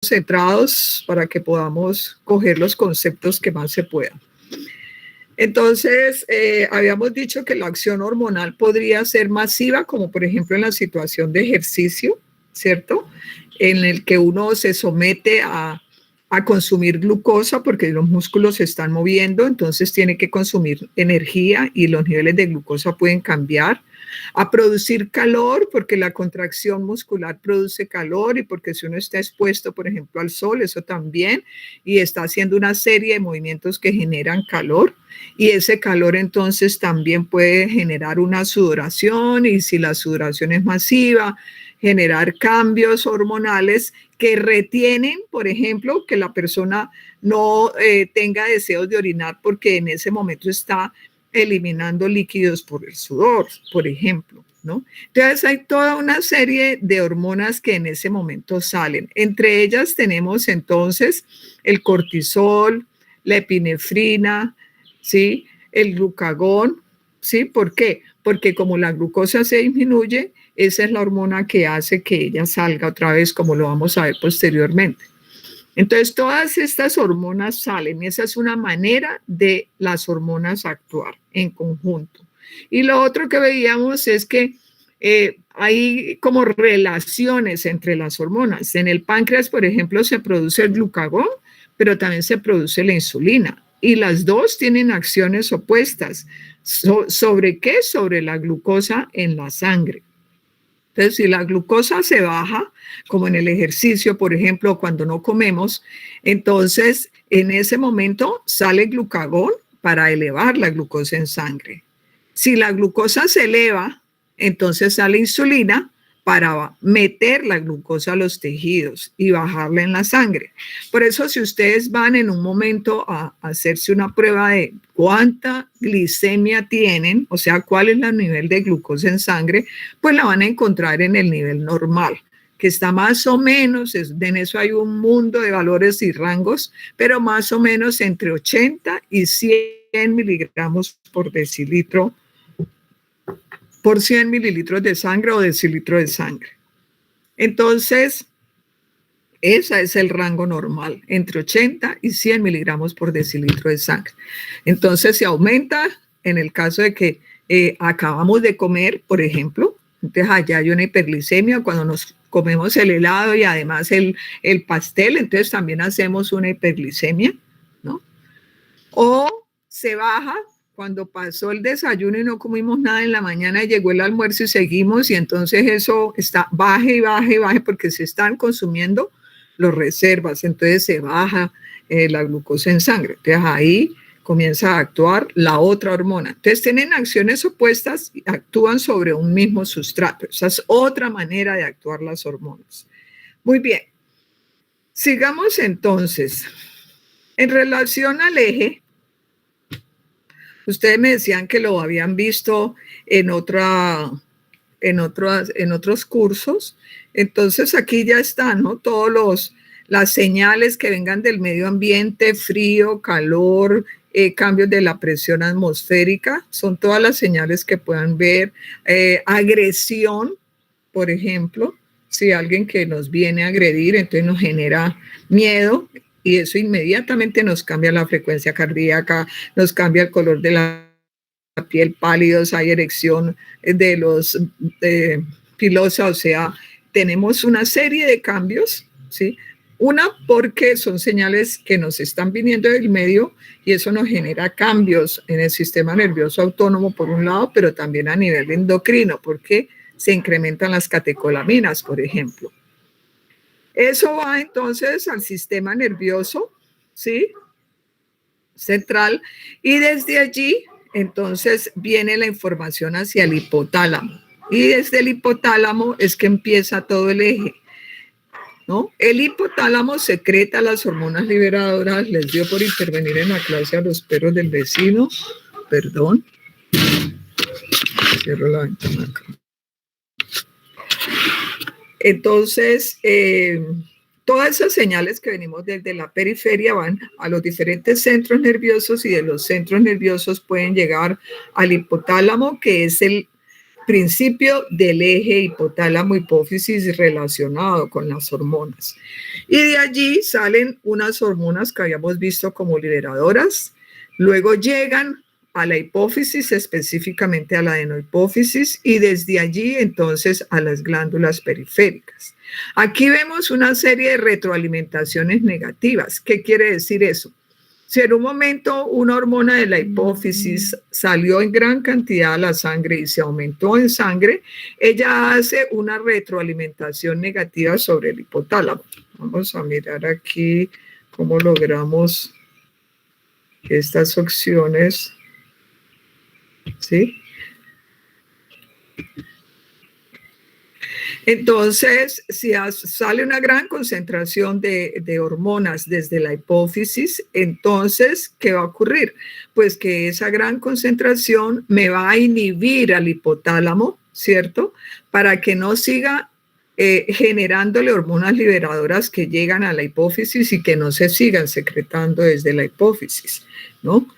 concentrados para que podamos coger los conceptos que más se puedan. Entonces, habíamos dicho que la acción hormonal podría ser masiva, como por ejemplo en la situación de ejercicio, ¿cierto? En el que uno se somete a consumir glucosa porque los músculos se están moviendo, entonces tiene que consumir energía y los niveles de glucosa pueden cambiar. A producir calor porque la contracción muscular produce calor y porque si uno está expuesto, por ejemplo, al sol, eso también, y está haciendo una serie de movimientos que generan calor y ese calor entonces también puede generar una sudoración y si la sudoración es masiva, generar cambios hormonales que retienen, por ejemplo, que la persona no tenga deseos de orinar porque en ese momento está eliminando líquidos por el sudor, por ejemplo, ¿no? Entonces hay toda una serie de hormonas que en ese momento salen. Entre ellas tenemos entonces el cortisol, la epinefrina, ¿sí? El glucagón, ¿sí? ¿Por qué? Porque como la glucosa se disminuye, esa es la hormona que hace que ella salga otra vez, como lo vamos a ver posteriormente. Entonces, todas estas hormonas salen y esa es una manera de las hormonas actuar en conjunto. Y lo otro que veíamos es que hay como relaciones entre las hormonas. En el páncreas, por ejemplo, se produce el glucagón, pero también se produce la insulina. Y las dos tienen acciones opuestas. ¿Sobre qué? Sobre la glucosa en la sangre. Entonces, si la glucosa se baja, como en el ejercicio, por ejemplo, cuando no comemos, entonces en ese momento sale glucagón para elevar la glucosa en sangre. Si la glucosa se eleva, entonces sale insulina para meter la glucosa a los tejidos y bajarla en la sangre. Por eso, si ustedes van en un momento a hacerse una prueba de cuánta glicemia tienen, o sea, cuál es el nivel de glucosa en sangre, pues la van a encontrar en el nivel normal, que está más o menos, en eso hay un mundo de valores y rangos, pero más o menos entre 80 y 100 miligramos por decilitro por 100 mililitros de sangre o decilitro de sangre. Entonces, ese es el rango normal, entre 80 y 100 miligramos por decilitro de sangre. Entonces, se aumenta en el caso de que acabamos de comer, por ejemplo, entonces allá hay una hiperglicemia cuando nos comemos el helado y además el pastel, entonces también hacemos una hiperglicemia, ¿no? O se baja cuando pasó el desayuno y no comimos nada en la mañana, llegó el almuerzo y seguimos y entonces eso está baje y baje y baje porque se están consumiendo los reservas, entonces se baja la glucosa en sangre. Entonces ahí comienza a actuar la otra hormona. Entonces tienen acciones opuestas y actúan sobre un mismo sustrato. Esa es otra manera de actuar las hormonas. Muy bien. Sigamos entonces. En relación al eje, ustedes me decían que lo habían visto en otros cursos. Entonces aquí ya están, ¿no? Las señales que vengan del medio ambiente, frío, calor, cambios de la presión atmosférica, son todas las señales que puedan ver. Agresión, por ejemplo, si alguien que nos viene a agredir, entonces nos genera miedo y eso inmediatamente nos cambia la frecuencia cardíaca, nos cambia el color de la piel, pálidos, hay erección de los pilosa, o sea, tenemos una serie de cambios, ¿sí? Una, porque son señales que nos están viniendo del medio y eso nos genera cambios en el sistema nervioso autónomo, por un lado, pero también a nivel endocrino, porque se incrementan las catecolaminas, por ejemplo. Eso va entonces al sistema nervioso, ¿sí? Central, y desde allí, entonces, viene la información hacia el hipotálamo. Y desde el hipotálamo es que empieza todo el eje, ¿no? El hipotálamo secreta las hormonas liberadoras. Les dio por intervenir en la clase a los perros del vecino. Perdón. Cierro la ventana acá. Entonces, todas esas señales que venimos desde la periferia van a los diferentes centros nerviosos y de los centros nerviosos pueden llegar al hipotálamo, que es el principio del eje hipotálamo-hipófisis relacionado con las hormonas. Y de allí salen unas hormonas que habíamos visto como liberadoras, luego llegan a la hipófisis, específicamente a la adenohipófisis, y desde allí entonces a las glándulas periféricas. Aquí vemos una serie de retroalimentaciones negativas. ¿Qué quiere decir eso? Si en un momento una hormona de la hipófisis salió en gran cantidad a la sangre y se aumentó en sangre, ella hace una retroalimentación negativa sobre el hipotálamo. Vamos a mirar aquí cómo logramos que estas opciones, ¿sí? Entonces, si sale una gran concentración de hormonas desde la hipófisis, entonces, ¿qué va a ocurrir? Pues que esa gran concentración me va a inhibir al hipotálamo, ¿cierto? Para que no siga generándole hormonas liberadoras que llegan a la hipófisis y que no se sigan secretando desde la hipófisis, ¿no?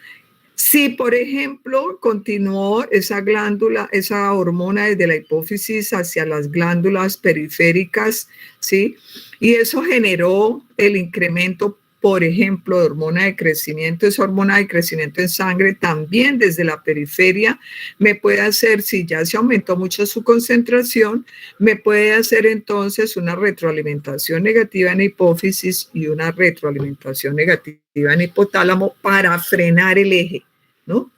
Si, por ejemplo, continuó esa glándula, esa hormona desde la hipófisis hacia las glándulas periféricas, ¿sí? Y eso generó el incremento, por ejemplo, de hormona de crecimiento, esa hormona de crecimiento en sangre también desde la periferia me puede hacer, si ya se aumentó mucho su concentración, me puede hacer entonces una retroalimentación negativa en hipófisis y una retroalimentación negativa en hipotálamo para frenar el eje, ¿no?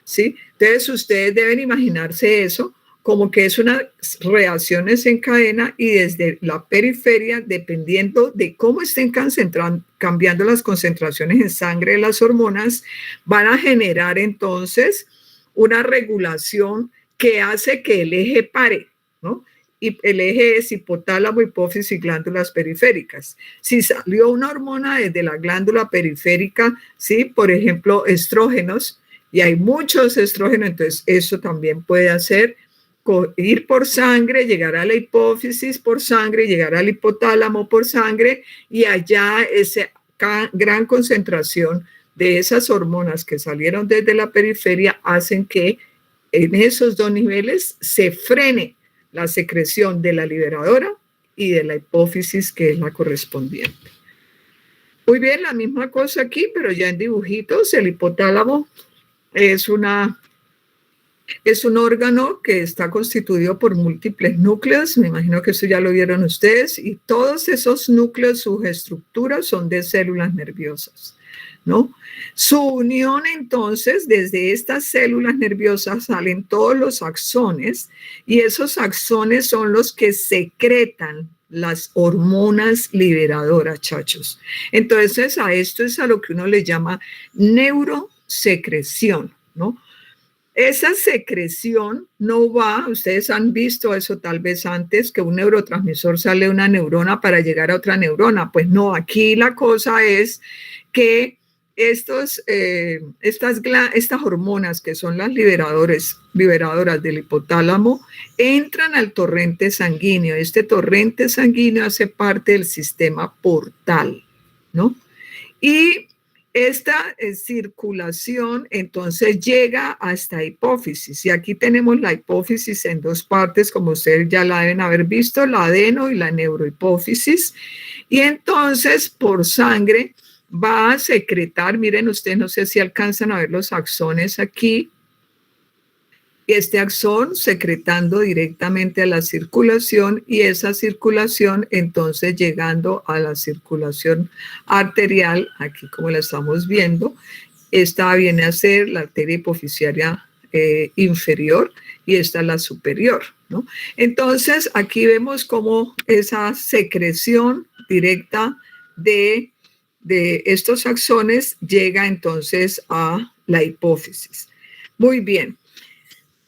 ¿Sí? Entonces ustedes deben imaginarse eso como que es unas reacciones en cadena y desde la periferia, dependiendo de cómo estén cambiando las concentraciones en sangre de las hormonas, van a generar entonces una regulación que hace que el eje pare, ¿no? Y el eje es hipotálamo, hipófisis y glándulas periféricas. Si salió una hormona desde la glándula periférica, ¿sí? Por ejemplo, estrógenos, y hay muchos estrógenos, entonces eso también puede hacer ir por sangre, llegar a la hipófisis por sangre, llegar al hipotálamo por sangre, y allá esa gran concentración de esas hormonas que salieron desde la periferia hacen que en esos dos niveles se frene la secreción de la liberadora y de la hipófisis, que es la correspondiente. Muy bien, la misma cosa aquí, pero ya en dibujitos. El hipotálamo es un órgano que está constituido por múltiples núcleos. Me imagino que eso ya lo vieron ustedes. Y todos esos núcleos, sus estructuras son de células nerviosas, ¿no? Su unión, entonces, desde estas células nerviosas salen todos los axones, y esos axones son los que secretan las hormonas liberadoras, chachos. Entonces, a esto es a lo que uno le llama neurosecreción, ¿no? Esa secreción no va, ustedes han visto eso tal vez antes, que un neurotransmisor sale de una neurona para llegar a otra neurona. Pues no, aquí la cosa es que estas hormonas, que son las liberadoras del hipotálamo, entran al torrente sanguíneo. Este torrente sanguíneo hace parte del sistema portal, ¿no? Y esta circulación entonces llega hasta hipófisis, y aquí tenemos la hipófisis en dos partes, como ustedes ya la deben haber visto, la adeno y la neurohipófisis, y entonces por sangre va a secretar, miren ustedes, no sé si alcanzan a ver los axones aquí, este axón secretando directamente a la circulación, y esa circulación entonces llegando a la circulación arterial, aquí como la estamos viendo. Esta viene a ser la arteria hipoficiaria inferior, y esta la superior, ¿no? Entonces aquí vemos cómo esa secreción directa de estos axones llega entonces a la hipófisis. Muy bien.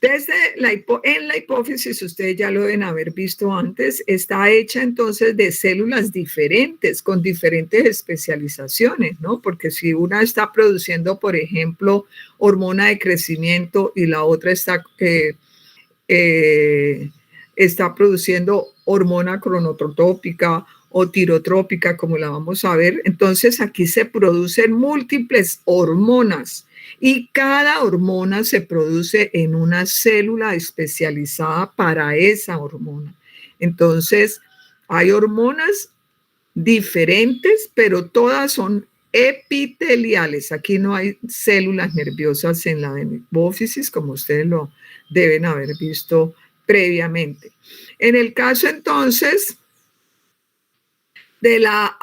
En la hipófisis, ustedes ya lo deben haber visto antes, está hecha entonces de células diferentes, con diferentes especializaciones, ¿no? Porque si una está produciendo, por ejemplo, hormona de crecimiento, y la otra está produciendo hormona cronotrópica o tirotrópica, como la vamos a ver, entonces aquí se producen múltiples hormonas. Y cada hormona se produce en una célula especializada para esa hormona. Entonces, hay hormonas diferentes, pero todas son epiteliales. Aquí no hay células nerviosas en la hipófisis, como ustedes lo deben haber visto previamente. En el caso entonces de la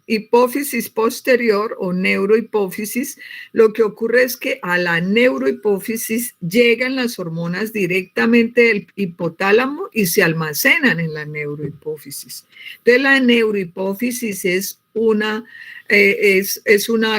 hipófisis posterior o neurohipófisis, lo que ocurre es que a la neurohipófisis llegan las hormonas directamente del hipotálamo y se almacenan en la neurohipófisis. Entonces la neurohipófisis es una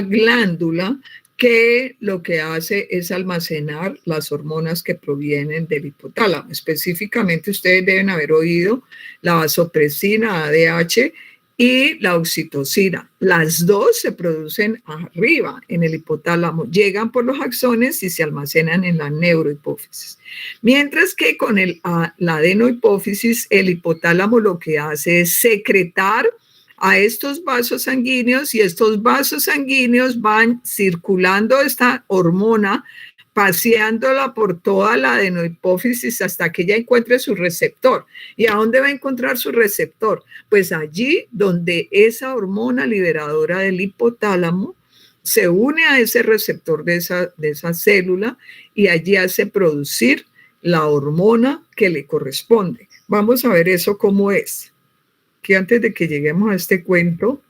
glándula que lo que hace es almacenar las hormonas que provienen del hipotálamo. Específicamente, ustedes deben haber oído la vasopresina, ADH, y la oxitocina. Las dos se producen arriba en el hipotálamo, llegan por los axones y se almacenan en la neurohipófisis. Mientras que con la adenohipófisis, el hipotálamo lo que hace es secretar a estos vasos sanguíneos y estos vasos sanguíneos van circulando esta hormona, paseándola por toda la adenohipófisis hasta que ella encuentre su receptor. ¿Y a dónde va a encontrar su receptor? Pues allí donde esa hormona liberadora del hipotálamo se une a ese receptor de esa célula y allí hace producir la hormona que le corresponde. Vamos a ver eso cómo es. Que antes de que lleguemos a este cuento,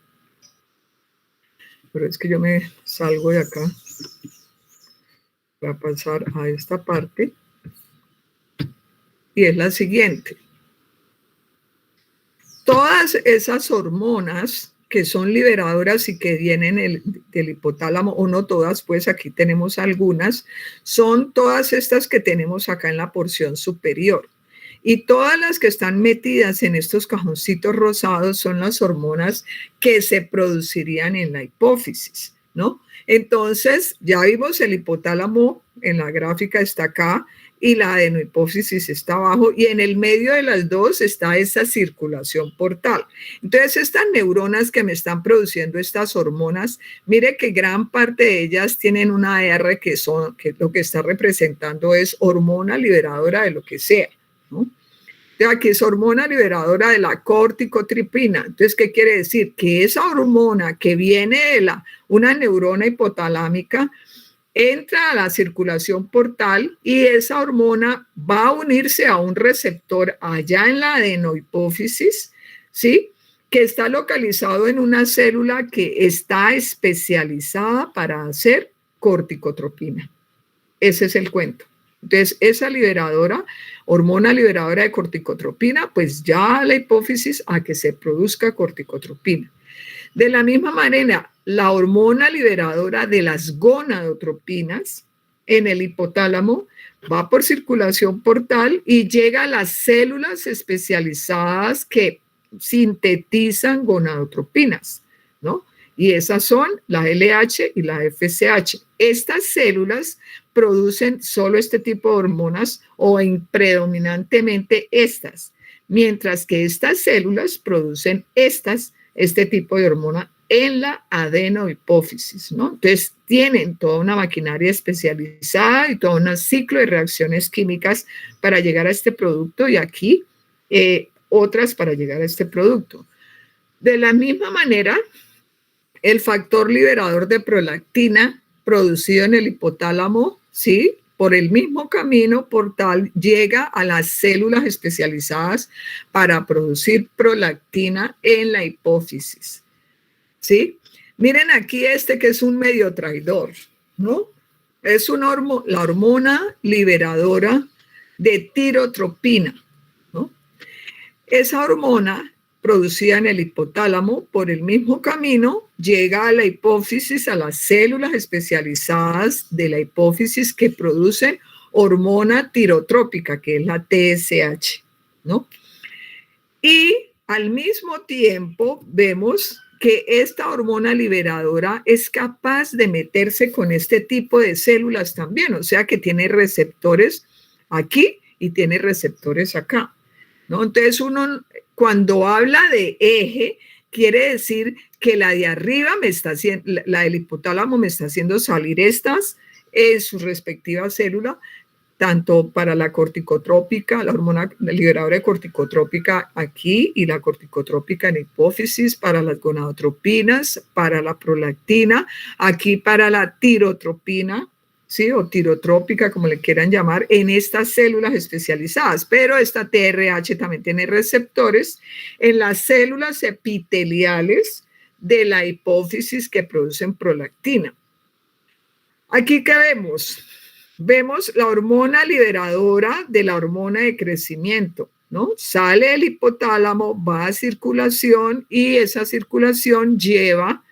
pero es que yo me salgo de acá. Voy a pasar a esta parte y es la siguiente. Todas esas hormonas que son liberadoras y que vienen del hipotálamo, o no todas, pues aquí tenemos algunas, son todas estas que tenemos acá en la porción superior. Y todas las que están metidas en estos cajoncitos rosados son las hormonas que se producirían en la hipófisis, ¿no? Entonces, ya vimos el hipotálamo en la gráfica está acá y la adenohipófisis está abajo y en el medio de las dos está esa circulación portal. Entonces, estas neuronas que me están produciendo estas hormonas, mire que gran parte de ellas tienen una R que lo que está representando es hormona liberadora de lo que sea, ¿no? Aquí es hormona liberadora de la corticotripina. Entonces, ¿qué quiere decir? Que esa hormona que viene de una neurona hipotalámica entra a la circulación portal y esa hormona va a unirse a un receptor allá en la adenohipófisis, ¿sí? Que está localizado en una célula que está especializada para hacer corticotropina. Ese es el cuento. Entonces, esa hormona liberadora de corticotropina, pues ya la hipófisis a que se produzca corticotropina. De la misma manera, la hormona liberadora de las gonadotropinas en el hipotálamo va por circulación portal y llega a las células especializadas que sintetizan gonadotropinas, ¿no? Y esas son la LH y la FSH. Estas células producen solo este tipo de hormonas o predominantemente estas, mientras que estas células producen este tipo de hormona en la adenohipófisis, ¿no? Entonces, tienen toda una maquinaria especializada y todo un ciclo de reacciones químicas para llegar a este producto y aquí otras para llegar a este producto. De la misma manera, el factor liberador de prolactina producido en el hipotálamo, ¿sí? Por el mismo camino portal llega a las células especializadas para producir prolactina en la hipófisis, ¿sí? Miren aquí que es un medio traidor, ¿no? Es la hormona liberadora de tirotropina, ¿no? Esa hormona producida en el hipotálamo por el mismo camino llega a la hipófisis, a las células especializadas de la hipófisis que producen hormona tirotrópica, que es la TSH, ¿no? Y al mismo tiempo vemos que esta hormona liberadora es capaz de meterse con este tipo de células también, o sea que tiene receptores aquí y tiene receptores acá, ¿no? Entonces uno cuando habla de eje quiere decir que la de arriba la del hipotálamo me está haciendo salir estas en su respectiva célula, tanto para la corticotrópica, la hormona liberadora de corticotrópica aquí y la corticotrópica en la hipófisis, para las gonadotropinas, para la prolactina, aquí para la tirotropina, ¿sí? O tirotrópica, como le quieran llamar, en estas células especializadas. Pero esta TRH también tiene receptores en las células epiteliales de la hipófisis que producen prolactina. Aquí, ¿qué vemos? Vemos la hormona liberadora de la hormona de crecimiento, ¿no? Sale del hipotálamo, va a circulación y esa circulación llega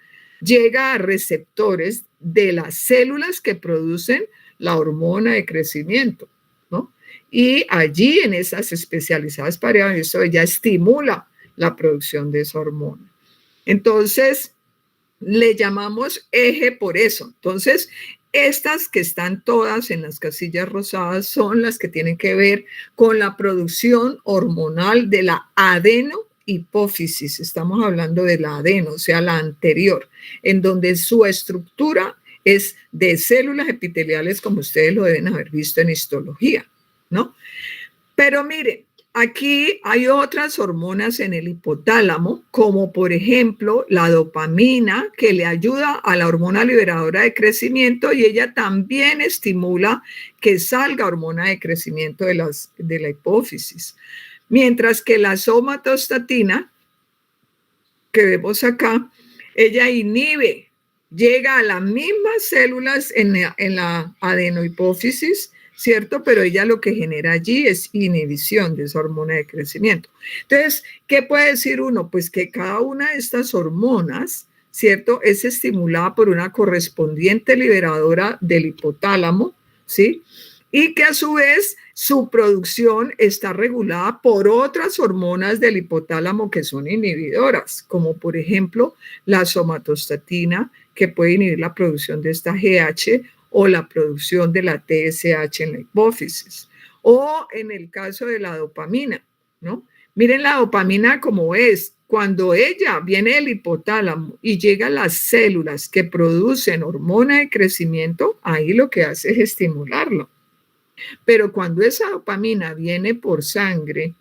a receptores de las células que producen la hormona de crecimiento, ¿no? Y allí en esas especializadas para eso ella estimula la producción de esa hormona. Entonces, le llamamos eje por eso. Entonces, estas que están todas en las casillas rosadas son las que tienen que ver con la producción hormonal de la adenohipófisis. Estamos hablando de la adeno, o sea, la anterior, en donde su estructura es de células epiteliales, como ustedes lo deben haber visto en histología, ¿no? Pero miren, aquí hay otras hormonas en el hipotálamo, como por ejemplo la dopamina, que le ayuda a la hormona liberadora de crecimiento y ella también estimula que salga hormona de crecimiento de la hipófisis. Mientras que la somatostatina, que vemos acá, ella inhibe, llega a las mismas células en la adenohipófisis, ¿cierto? Pero ella lo que genera allí es inhibición de esa hormona de crecimiento. Entonces, ¿qué puede decir uno? Pues que cada una de estas hormonas, ¿cierto? Es estimulada por una correspondiente liberadora del hipotálamo, ¿sí? Y que a su vez su producción está regulada por otras hormonas del hipotálamo que son inhibidoras, como por ejemplo la somatostatina, que puede inhibir la producción de esta GH, o la producción de la TSH en la hipófisis, o en el caso de la dopamina, ¿no? Miren la dopamina como es, cuando ella viene del hipotálamo y llega a las células que producen hormona de crecimiento, ahí lo que hace es estimularlo. Pero cuando esa dopamina viene por sangre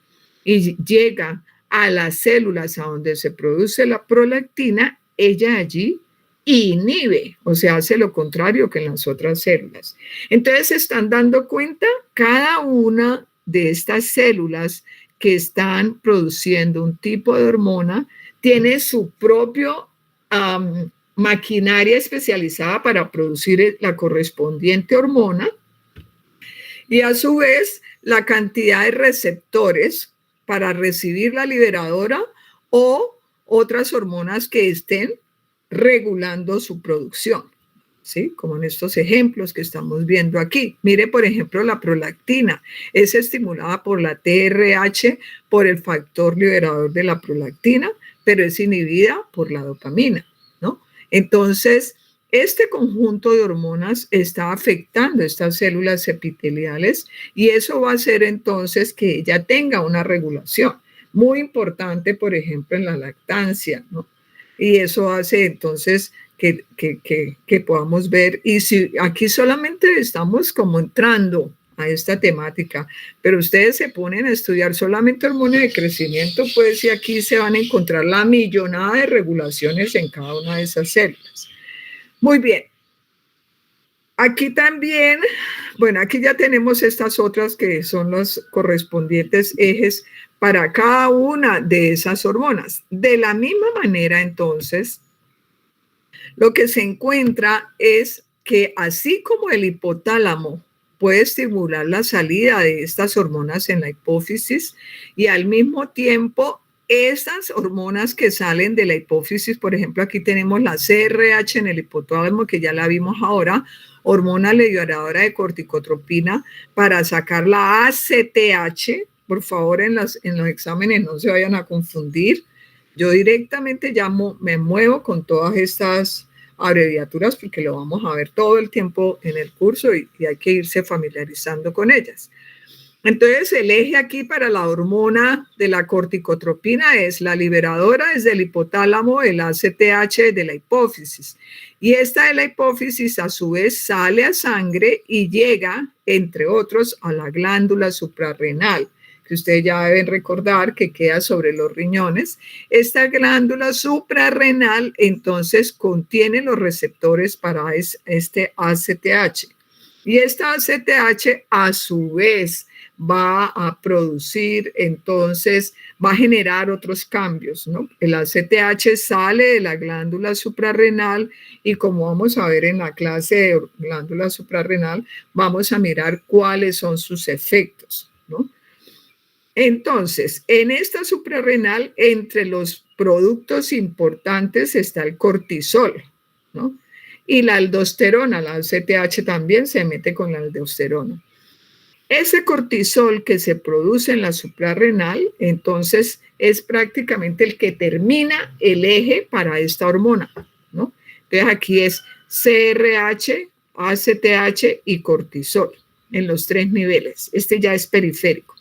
y llega a las células a donde se produce la prolactina, ella allí inhibe, o sea, hace lo contrario que en las otras células. Entonces, se están dando cuenta, cada una de estas células que están produciendo un tipo de hormona tiene su propio maquinaria especializada para producir la correspondiente hormona y a su vez la cantidad de receptores para recibir la liberadora o otras hormonas que estén regulando su producción, ¿sí? Como en estos ejemplos que estamos viendo aquí. Mire, por ejemplo, la prolactina es estimulada por la TRH, por el factor liberador de la prolactina, pero es inhibida por la dopamina, ¿no? Entonces, este conjunto de hormonas está afectando estas células epiteliales y eso va a hacer entonces que ella tenga una regulación muy importante, por ejemplo, en la lactancia, ¿no? Y eso hace entonces que podamos ver, y si aquí solamente estamos como entrando a esta temática, pero ustedes se ponen a estudiar solamente hormona de crecimiento, pues y aquí se van a encontrar la millonada de regulaciones en cada una de esas células. Muy bien. Aquí también, bueno, aquí ya tenemos estas otras que son los correspondientes ejes para cada una de esas hormonas. De la misma manera, entonces, lo que se encuentra es que así como el hipotálamo puede estimular la salida de estas hormonas en la hipófisis y al mismo tiempo estas hormonas que salen de la hipófisis, por ejemplo, aquí tenemos la CRH en el hipotálamo, que ya la vimos ahora, hormona liberadora de corticotropina para sacar la ACTH. Por favor, en los exámenes no se vayan a confundir. Yo directamente me muevo con todas estas abreviaturas porque lo vamos a ver todo el tiempo en el curso y hay que irse familiarizando con ellas. Entonces, el eje aquí para la hormona de la corticotropina es la liberadora desde el hipotálamo, el ACTH de la hipófisis. Y esta de la hipófisis, a su vez, sale a sangre y llega, entre otros, a la glándula suprarrenal, que ustedes ya deben recordar que queda sobre los riñones. Esta glándula suprarrenal, entonces, contiene los receptores para este ACTH. Y esta ACTH, a su vez, va a producir, entonces va a generar otros cambios, ¿no? El ACTH sale de la glándula suprarrenal y como vamos a ver en la clase de glándula suprarrenal, vamos a mirar cuáles son sus efectos, ¿no? Entonces, en esta suprarrenal, entre los productos importantes está el cortisol, ¿no? Y la aldosterona, la ACTH también se mete con la aldosterona. Ese cortisol que se produce en la suprarrenal, entonces es prácticamente el que termina el eje para esta hormona, ¿no? Entonces aquí es CRH, ACTH y cortisol en los 3 niveles. Este ya es periférico.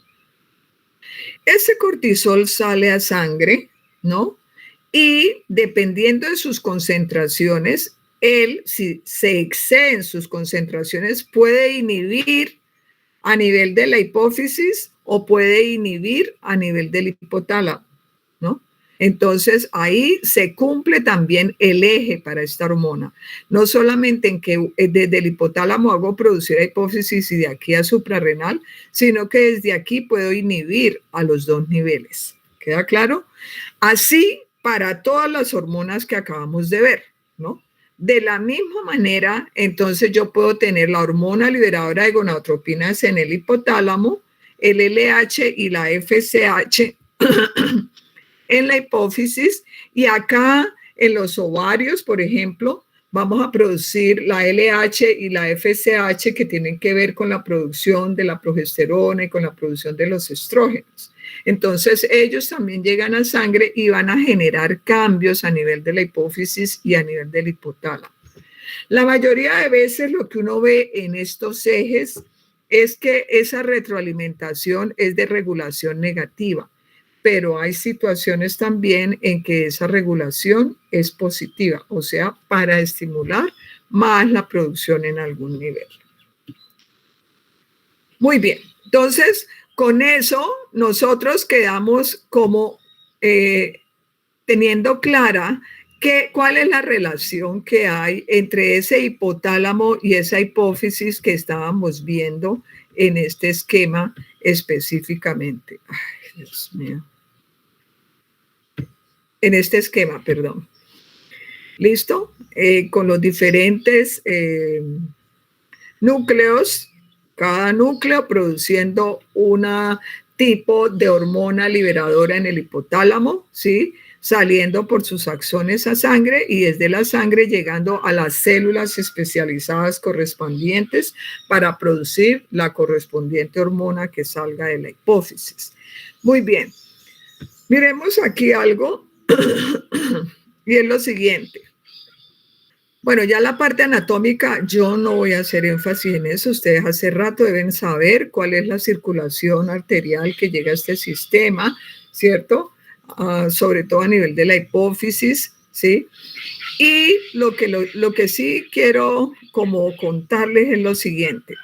Ese cortisol sale a sangre, ¿no? Y dependiendo de sus concentraciones, él, si se excede en sus concentraciones, puede inhibir a nivel de la hipófisis o puede inhibir a nivel del hipotálamo, ¿no? Entonces, ahí se cumple también el eje para esta hormona. No solamente en que desde el hipotálamo hago producir a hipófisis y de aquí a suprarrenal, sino que desde aquí puedo inhibir a los 2 niveles. ¿Queda claro? Así para todas las hormonas que acabamos de ver, ¿no? De la misma manera, entonces yo puedo tener la hormona liberadora de gonadotropinas en el hipotálamo, el LH y la FSH en la hipófisis, y acá en los ovarios, por ejemplo, vamos a producir la LH y la FSH que tienen que ver con la producción de la progesterona y con la producción de los estrógenos. Entonces, ellos también llegan a sangre y van a generar cambios a nivel de la hipófisis y a nivel del hipotálamo. La mayoría de veces lo que uno ve en estos ejes es que esa retroalimentación es de regulación negativa, pero hay situaciones también en que esa regulación es positiva, o sea, para estimular más la producción en algún nivel. Muy bien, entonces con eso nosotros quedamos como teniendo clara cuál es la relación que hay entre ese hipotálamo y esa hipófisis que estábamos viendo en este esquema específicamente. Ay, Dios mío. En este esquema, perdón. ¿Listo? Con los diferentes núcleos, cada núcleo produciendo un tipo de hormona liberadora en el hipotálamo, ¿sí? Saliendo por sus axones a sangre y desde la sangre llegando a las células especializadas correspondientes para producir la correspondiente hormona que salga de la hipófisis. Muy bien. Miremos aquí algo y es lo siguiente. Bueno, ya la parte anatómica, yo no voy a hacer énfasis en eso. Ustedes hace rato deben saber cuál es la circulación arterial que llega a este sistema, ¿cierto? Sobre todo a nivel de la hipófisis, ¿sí? Y lo que sí quiero como contarles es lo siguiente.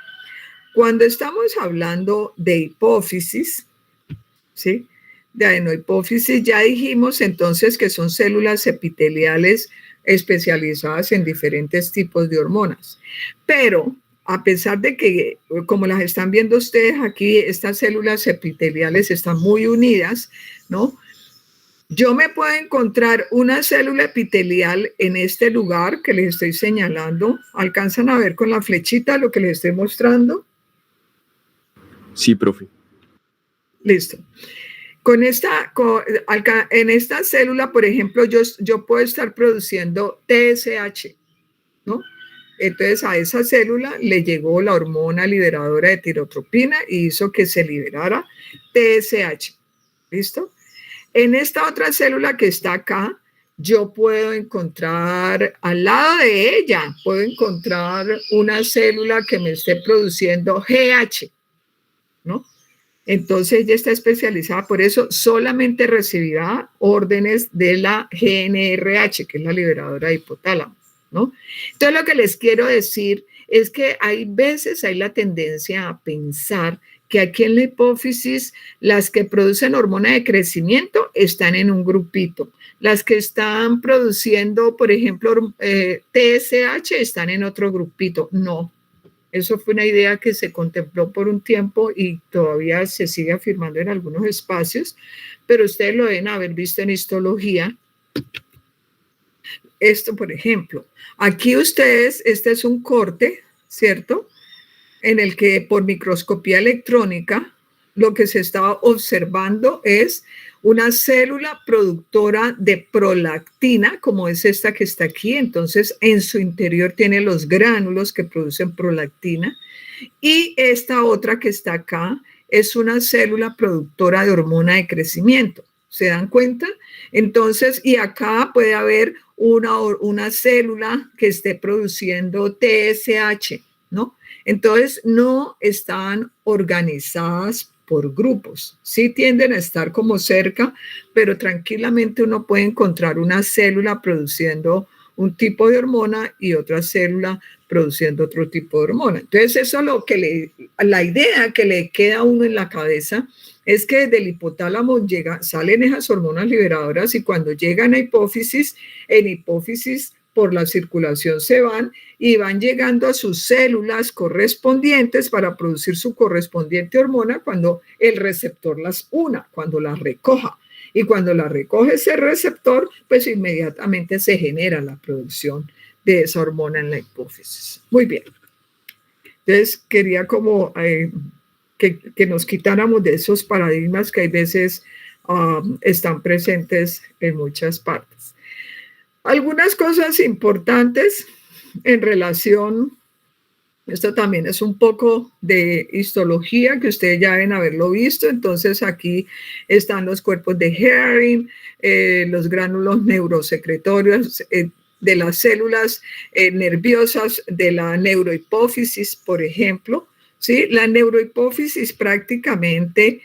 Cuando estamos hablando de hipófisis, ¿sí? De adenohipófisis, ya dijimos entonces que son células epiteliales especializadas en diferentes tipos de hormonas. Pero a pesar de que, como las están viendo ustedes aquí, estas células epiteliales están muy unidas, ¿no? Yo me puedo encontrar una célula epitelial en este lugar que les estoy señalando. ¿Alcanzan a ver con la flechita lo que les estoy mostrando? Sí, profe. Listo. En esta célula, por ejemplo, yo puedo estar produciendo TSH, ¿no? Entonces a esa célula le llegó la hormona liberadora de tirotropina y hizo que se liberara TSH. ¿Listo? En esta otra célula que está acá, yo puedo encontrar al lado de ella, puedo encontrar una célula que me esté produciendo GH, ¿no? Entonces ella está especializada, por eso solamente recibirá órdenes de la GNRH, que es la liberadora de hipotálamo, ¿no? Entonces lo que les quiero decir es que hay veces hay la tendencia a pensar que aquí en la hipófisis las que producen hormona de crecimiento están en un grupito, las que están produciendo, por ejemplo, TSH están en otro grupito. No, eso fue una idea que se contempló por un tiempo y todavía se sigue afirmando en algunos espacios, pero ustedes lo deben haber visto en histología. Esto, por ejemplo, aquí ustedes, este es un corte, ¿cierto? En el que por microscopía electrónica lo que se estaba observando es una célula productora de prolactina, como es esta que está aquí. Entonces, en su interior tiene los gránulos que producen prolactina. Y esta otra que está acá es una célula productora de hormona de crecimiento. ¿Se dan cuenta? Entonces, y acá puede haber una célula que esté produciendo TSH, ¿no? Entonces, no están organizadas por grupos. Sí tienden a estar como cerca, pero tranquilamente uno puede encontrar una célula produciendo un tipo de hormona y otra célula produciendo otro tipo de hormona. Entonces, eso es lo que la idea que le queda a uno en la cabeza es que del hipotálamo salen esas hormonas liberadoras y cuando llegan a hipófisis, en hipófisis por la circulación se van y van llegando a sus células correspondientes para producir su correspondiente hormona cuando el receptor las una, cuando las recoja. Y cuando la recoge ese receptor, pues inmediatamente se genera la producción de esa hormona en la hipófisis. Muy bien. Entonces, quería como que nos quitáramos de esos paradigmas que hay veces están presentes en muchas partes. Algunas cosas importantes en relación, esto también es un poco de histología que ustedes ya deben haberlo visto. Entonces aquí están los cuerpos de Herring, los gránulos neurosecretorios de las células nerviosas de la neurohipófisis, por ejemplo. ¿Sí? La neurohipófisis prácticamente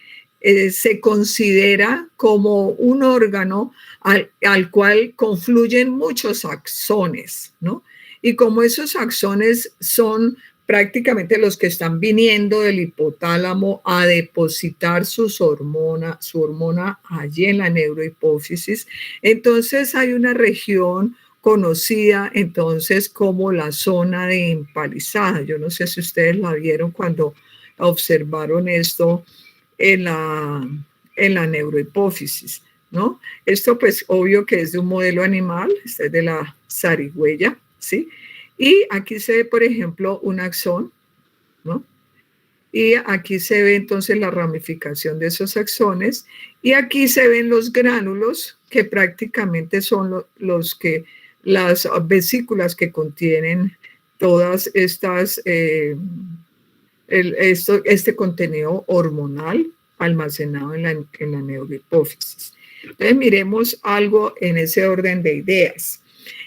se considera como un órgano al cual confluyen muchos axones, ¿no? Y como esos axones son prácticamente los que están viniendo del hipotálamo a depositar su hormona allí en la neurohipófisis, entonces hay una región conocida entonces como la zona de empalizada. Yo no sé si ustedes la vieron cuando observaron esto en la neurohipófisis, ¿no? Esto pues obvio que es de un modelo animal, este es de la zarigüeya, ¿sí? Y aquí se ve, por ejemplo, un axón, ¿no? Y aquí se ve entonces la ramificación de esos axones y aquí se ven los gránulos que prácticamente son las vesículas que contienen todas estas, este contenido hormonal almacenado en la neurohipófisis. Entonces miremos algo en ese orden de ideas.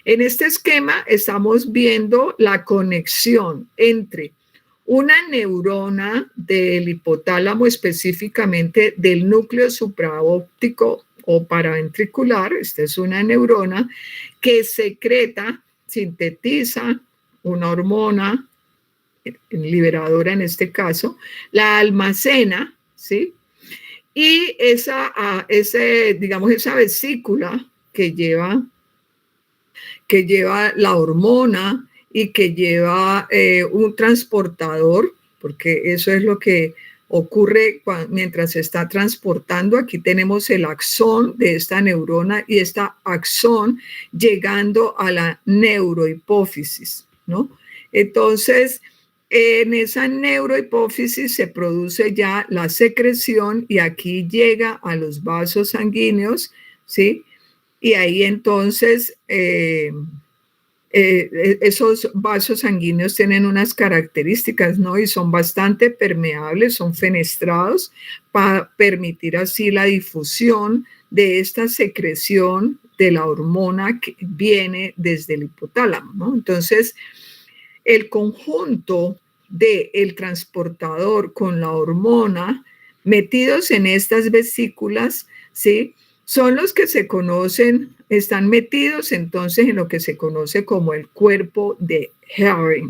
En este esquema estamos viendo la conexión entre una neurona del hipotálamo, específicamente del núcleo supraóptico o paraventricular. Esta es una neurona que secreta, sintetiza una hormona liberadora en este caso, la almacena, ¿sí? Y esa vesícula que lleva la hormona y que lleva un transportador, porque eso es lo que ocurre mientras se está transportando. Aquí tenemos el axón de esta neurona y esta axón llegando a la neurohipófisis, ¿no? Entonces, en esa neurohipófisis se produce ya la secreción y aquí llega a los vasos sanguíneos, ¿sí? Y ahí entonces esos vasos sanguíneos tienen unas características, ¿no? Y son bastante permeables, son fenestrados para permitir así la difusión de esta secreción de la hormona que viene desde el hipotálamo, ¿no? Entonces, el conjunto del transportador con la hormona metidos en estas vesículas, ¿sí? Son los que se conocen, están metidos entonces en lo que se conoce como el cuerpo de Henry,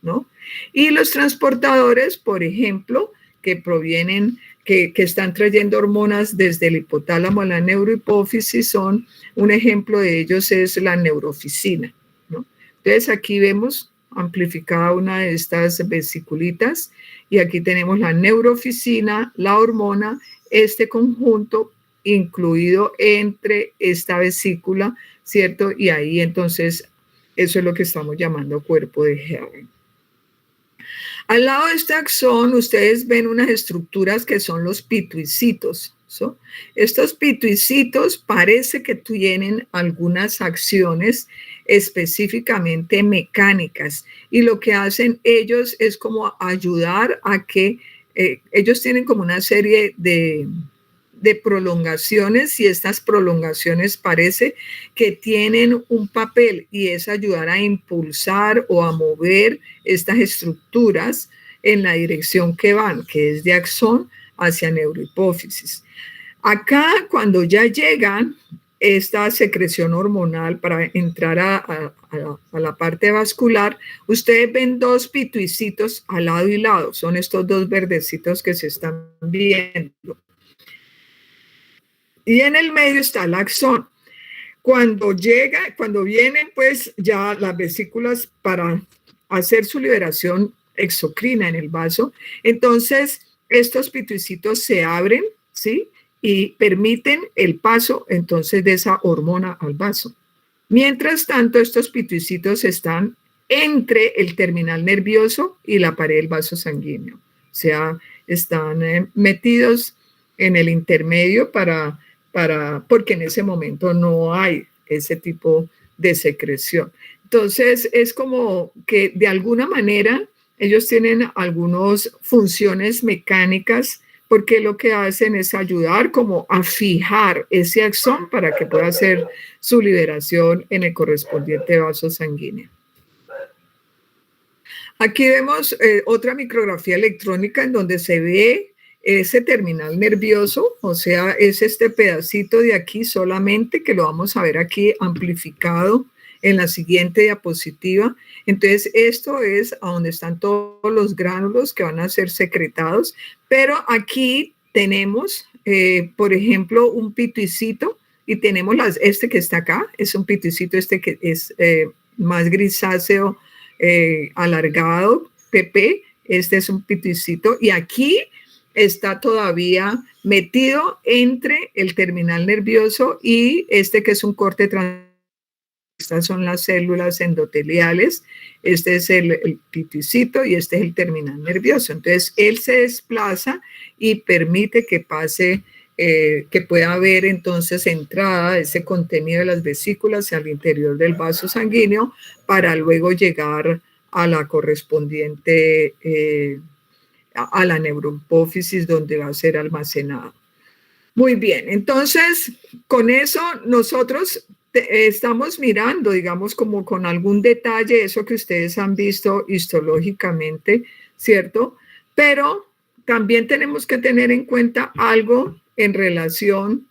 ¿no? Y los transportadores, por ejemplo, que provienen, que están trayendo hormonas desde el hipotálamo a la neurohipófisis, son, un ejemplo de ellos es la neuroficina, ¿no? Entonces aquí vemos amplificada una de estas vesiculitas y aquí tenemos la neuroficina, la hormona, este conjunto incluido entre esta vesícula, ¿cierto? Y ahí entonces eso es lo que estamos llamando cuerpo de Henry. Al lado de este axón, ustedes ven unas estructuras que son los pituicitos, ¿so? Estos pituicitos parece que tienen algunas acciones específicamente mecánicas y lo que hacen ellos es como ayudar a que ellos tienen como una serie de prolongaciones y estas prolongaciones parece que tienen un papel y es ayudar a impulsar o a mover estas estructuras en la dirección que van, que es de axón hacia neurohipófisis. Acá, cuando ya llegan esta secreción hormonal para entrar a la parte vascular, ustedes ven dos pituicitos al lado y lado, son estos dos verdecitos que se están viendo. Y en el medio está el axón. Cuando vienen pues ya las vesículas para hacer su liberación exocrina en el vaso, entonces estos pituicitos se abren, ¿sí? Y permiten el paso entonces de esa hormona al vaso. Mientras tanto, estos pituicitos están entre el terminal nervioso y la pared del vaso sanguíneo. O sea, están metidos en el intermedio porque en ese momento no hay ese tipo de secreción. Entonces, es como que de alguna manera ellos tienen algunas funciones mecánicas porque lo que hacen es ayudar como a fijar ese axón para que pueda hacer su liberación en el correspondiente vaso sanguíneo. Aquí vemos otra micrografía electrónica en donde se ve ese terminal nervioso, o sea, es este pedacito de aquí solamente que lo vamos a ver aquí amplificado en la siguiente diapositiva. Entonces, esto es a donde están todos los gránulos que van a ser secretados, pero aquí tenemos, por ejemplo, un pituicito y tenemos este que está acá, es un pituicito este que es más grisáceo, alargado, PP, este es un pituicito y aquí está todavía metido entre el terminal nervioso y este que es un corte transversal. Estas son las células endoteliales, este es el pituicito y este es el terminal nervioso. Entonces, él se desplaza y permite que pase, que pueda haber entonces entrada ese contenido de las vesículas al interior del vaso sanguíneo para luego llegar a la correspondiente, a la neurohipófisis donde va a ser almacenado. Muy bien, entonces con eso nosotros estamos mirando, digamos, como con algún detalle, eso que ustedes han visto histológicamente, ¿cierto? Pero también tenemos que tener en cuenta algo en relación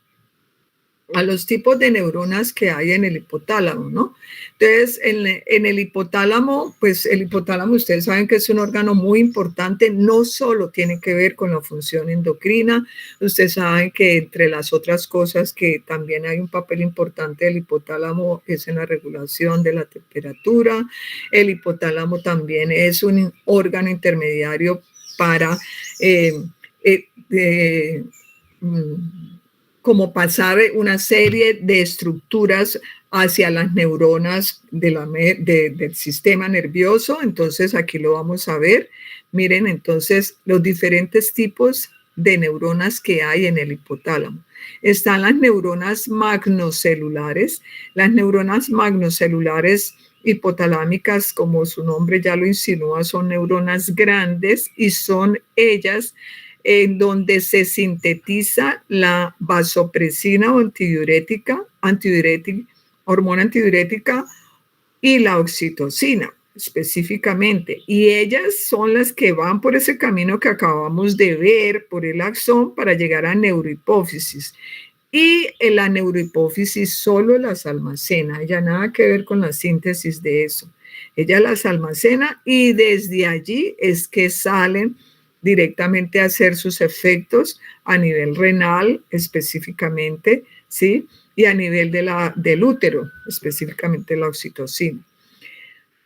a los tipos de neuronas que hay en el hipotálamo, ¿no? Entonces, en el hipotálamo, pues el hipotálamo, ustedes saben que es un órgano muy importante, no solo tiene que ver con la función endocrina, ustedes saben que entre las otras cosas que también hay un papel importante del hipotálamo es en la regulación de la temperatura, el hipotálamo también es un órgano intermediario para como pasar una serie de estructuras hacia las neuronas del sistema nervioso. Entonces, aquí lo vamos a ver. Miren, entonces, los diferentes tipos de neuronas que hay en el hipotálamo. Están las neuronas magnocelulares. Las neuronas magnocelulares hipotalámicas, como su nombre ya lo insinúa, son neuronas grandes y son ellas en donde se sintetiza la vasopresina o hormona antidiurética y la oxitocina. específicamente, y ellas son las que van por ese camino que acabamos de ver, por el axón, para llegar a neurohipófisis. Y en la neurohipófisis solo las almacena, ella nada que ver con la síntesis de eso. Ella las almacena y desde allí es que salen directamente a hacer sus efectos a nivel renal específicamente, ¿sí? Y a nivel del útero, específicamente la oxitocina.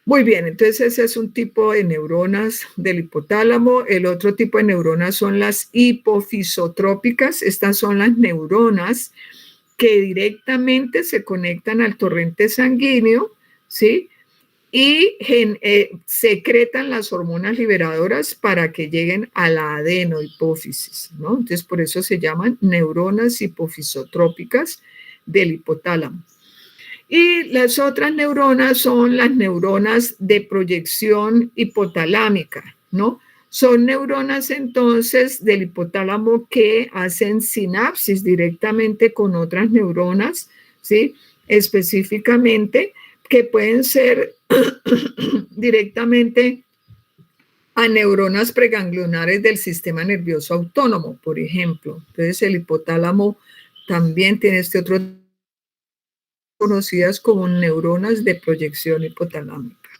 Muy bien, entonces ese es un tipo de neuronas del hipotálamo. El otro tipo de neuronas son las hipofisotrópicas. Estas son las neuronas que directamente se conectan al torrente sanguíneo, ¿sí? Y secretan las hormonas liberadoras para que lleguen a la adenohipófisis, ¿no? Entonces, por eso se llaman neuronas hipofisotrópicas del hipotálamo. Y las otras neuronas son las neuronas de proyección hipotalámica, ¿no? Son neuronas entonces del hipotálamo que hacen sinapsis directamente con otras neuronas, ¿sí? Específicamente, que pueden ser directamente a neuronas preganglionares del sistema nervioso autónomo, por ejemplo. Entonces, el hipotálamo también tiene este otro, conocidas como neuronas de proyección hipotalámica.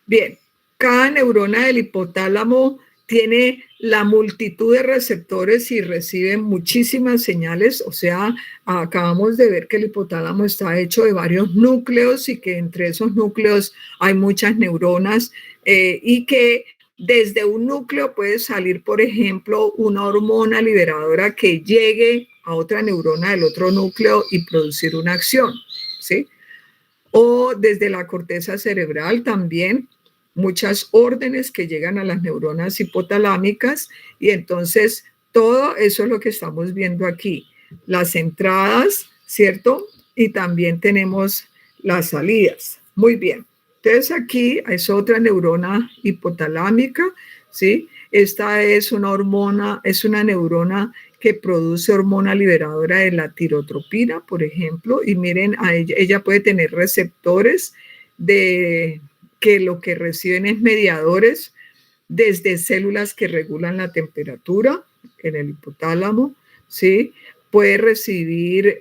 Bien, cada neurona del hipotálamo tiene la multitud de receptores y recibe muchísimas señales, o sea, acabamos de ver que el hipotálamo está hecho de varios núcleos y que entre esos núcleos hay muchas neuronas y que desde un núcleo puede salir, por ejemplo, una hormona liberadora que llegue a otra neurona del otro núcleo y producir una acción, ¿sí? O desde la corteza cerebral también muchas órdenes que llegan a las neuronas hipotalámicas y entonces todo eso es lo que estamos viendo aquí. Las entradas, ¿cierto? Y también tenemos las salidas. Muy bien. Entonces aquí es otra neurona hipotalámica, ¿sí? Esta es una hormona, es una neurona que produce hormona liberadora de la tirotropina, por ejemplo, y miren, ella puede tener receptores de que lo que reciben es mediadores desde células que regulan la temperatura en el hipotálamo, ¿sí? Puede recibir,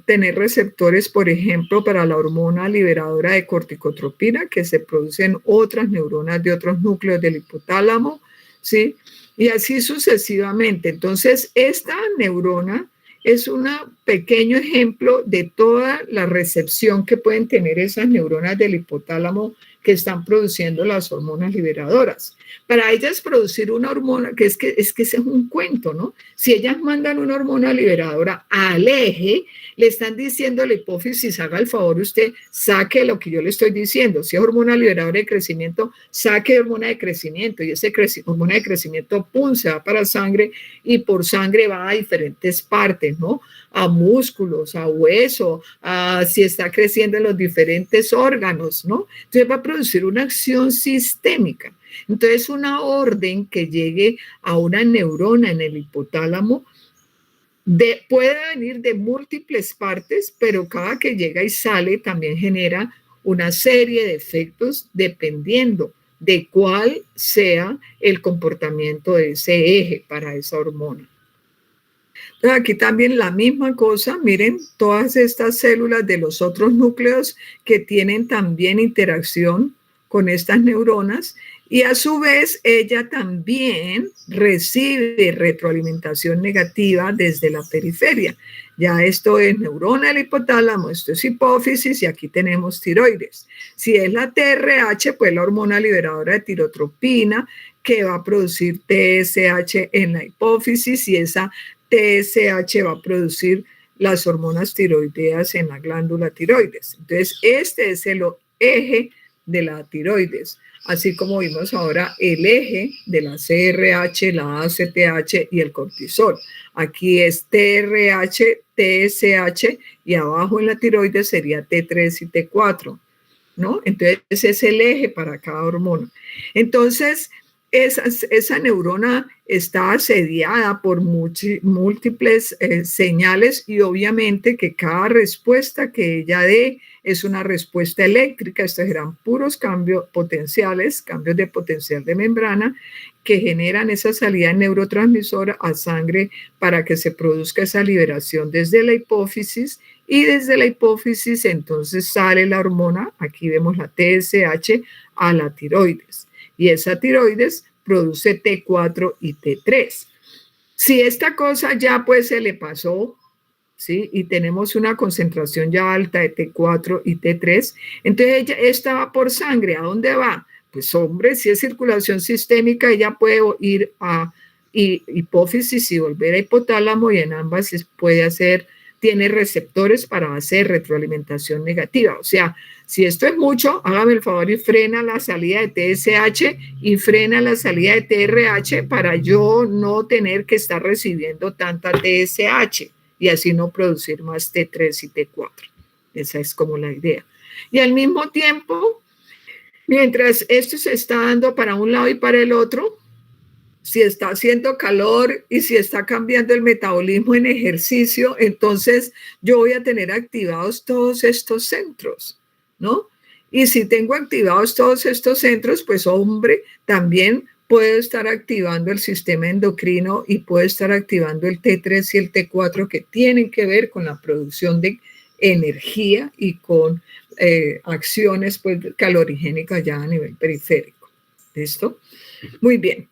tener receptores, por ejemplo, para la hormona liberadora de corticotropina, que se producen otras neuronas de otros núcleos del hipotálamo, ¿sí? Y así sucesivamente. Entonces, esta neurona es un pequeño ejemplo de toda la recepción que pueden tener esas neuronas del hipotálamo que están produciendo las hormonas liberadoras. Para ellas producir una hormona, que ese es un cuento, ¿no? Si ellas mandan una hormona liberadora al eje, le están diciendo a la hipófisis, haga el favor usted, saque lo que yo le estoy diciendo. Si es hormona liberadora de crecimiento, saque hormona de crecimiento. Y ese hormona de crecimiento, pum, se va para sangre y por sangre va a diferentes partes, ¿no? A músculos, a hueso, a si está creciendo en los diferentes órganos, ¿no? Entonces va a producir una acción sistémica. Entonces, una orden que llegue a una neurona en el hipotálamo puede venir de múltiples partes, pero cada que llega y sale también genera una serie de efectos dependiendo de cuál sea el comportamiento de ese eje para esa hormona. Entonces, aquí también la misma cosa, miren, todas estas células de los otros núcleos que tienen también interacción con estas neuronas y a su vez ella también recibe retroalimentación negativa desde la periferia. Ya esto es neurona del hipotálamo, esto es hipófisis y aquí tenemos tiroides. Si es la TRH, pues la hormona liberadora de tirotropina que va a producir TSH en la hipófisis y esa TSH va a producir las hormonas tiroideas en la glándula tiroides. Entonces, este es el eje de la tiroides, así como vimos ahora el eje de la CRH, la ACTH y el cortisol. Aquí es TRH, TSH y abajo en la tiroides sería T3 y T4, ¿no? Entonces, ese es el eje para cada hormona. Entonces, esa neurona está asediada por múltiples señales y obviamente que cada respuesta que ella dé es una respuesta eléctrica. Estos serán puros cambios potenciales, cambios de potencial de membrana que generan esa salida neurotransmisora a sangre para que se produzca esa liberación desde la hipófisis, y desde la hipófisis entonces sale la hormona, aquí vemos la TSH, a la tiroides. Y esa tiroides produce T4 y T3. Si esta cosa ya pues se le pasó, ¿sí? Y tenemos una concentración ya alta de T4 y T3, entonces esta va por sangre. ¿A dónde va? Pues hombre, si es circulación sistémica, ella puede ir a hipófisis y volver a hipotálamo, y en ambas puede hacer, tiene receptores para hacer retroalimentación negativa. O sea, si esto es mucho, hágame el favor y frena la salida de TSH y frena la salida de TRH para yo no tener que estar recibiendo tanta TSH y así no producir más T3 y T4. Esa es como la idea. Y al mismo tiempo, mientras esto se está dando para un lado y para el otro, si está haciendo calor y si está cambiando el metabolismo en ejercicio, entonces yo voy a tener activados todos estos centros, ¿no? Y si tengo activados todos estos centros, pues hombre, también puedo estar activando el sistema endocrino y puedo estar activando el T3 y el T4 que tienen que ver con la producción de energía y con acciones pues calorigénicas ya a nivel periférico. ¿Listo? Muy bien.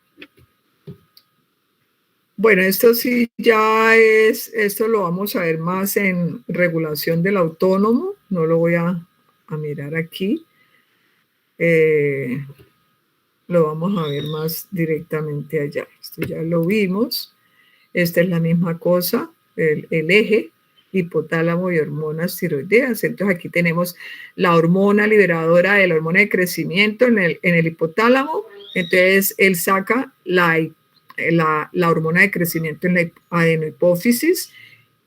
Bueno, esto sí ya es, esto lo vamos a ver más en regulación del autónomo, no lo voy a mirar aquí, lo vamos a ver más directamente allá. Esto ya lo vimos, esta es la misma cosa, el eje, hipotálamo y hormonas tiroideas. Entonces aquí tenemos la hormona liberadora de la hormona de crecimiento en el hipotálamo, entonces él saca la hormona de crecimiento en la adenohipófisis,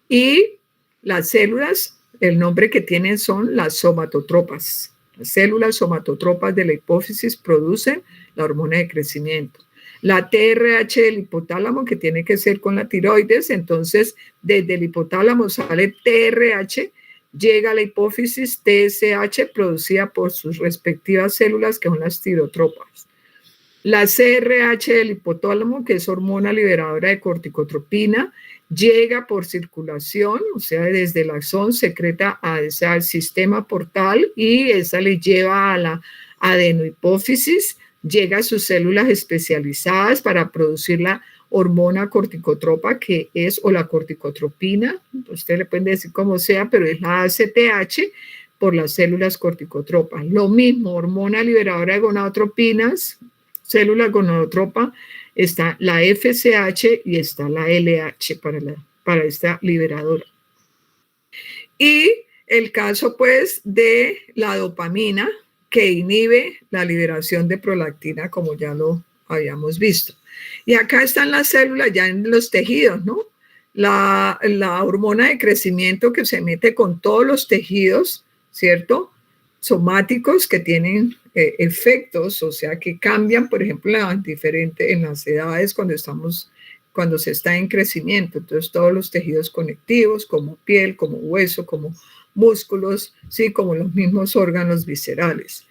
y las células, el nombre que tienen son las somatotropas. Las células somatotropas de la hipófisis producen la hormona de crecimiento. La TRH del hipotálamo, que tiene que ser con la tiroides, entonces desde el hipotálamo sale TRH, llega a la hipófisis TSH producida por sus respectivas células que son las tirotropas. La CRH del hipotálamo, que es hormona liberadora de corticotropina, llega por circulación, o sea, desde el axón secreta al sistema portal y esa le lleva a la adenohipófisis, llega a sus células especializadas para producir la hormona corticotropa, que es, o la corticotropina, usted le pueden decir como sea, pero es la ACTH por las células corticotropas. Lo mismo, hormona liberadora de gonadotropinas, célula gonadotropa, está la FSH y está la LH para esta liberadora. Y el caso pues de la dopamina, que inhibe la liberación de prolactina, como ya lo habíamos visto. Y acá están las células ya en los tejidos, ¿no? La hormona de crecimiento que se mete con todos los tejidos, ¿cierto? Somáticos que tienen efectos, o sea, que cambian, por ejemplo, en las edades cuando se está en crecimiento. Entonces, todos los tejidos conectivos, como piel, como hueso, como músculos, sí, como los mismos órganos viscerales.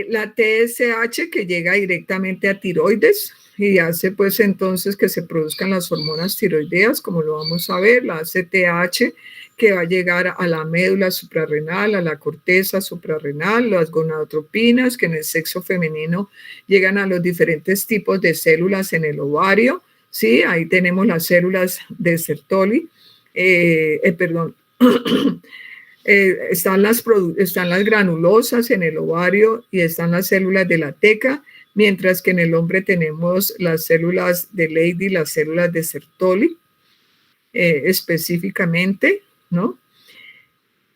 La TSH, que llega directamente a tiroides y hace pues entonces que se produzcan las hormonas tiroideas, como lo vamos a ver. La ACTH, que va a llegar a la médula suprarrenal, a la corteza suprarrenal, las gonadotropinas, que en el sexo femenino llegan a los diferentes tipos de células en el ovario, ¿sí? Ahí tenemos las células de Sertoli, están las granulosas en el ovario y están las células de la teca, mientras que en el hombre tenemos las células de Leydig, las células de Sertoli, específicamente, ¿no?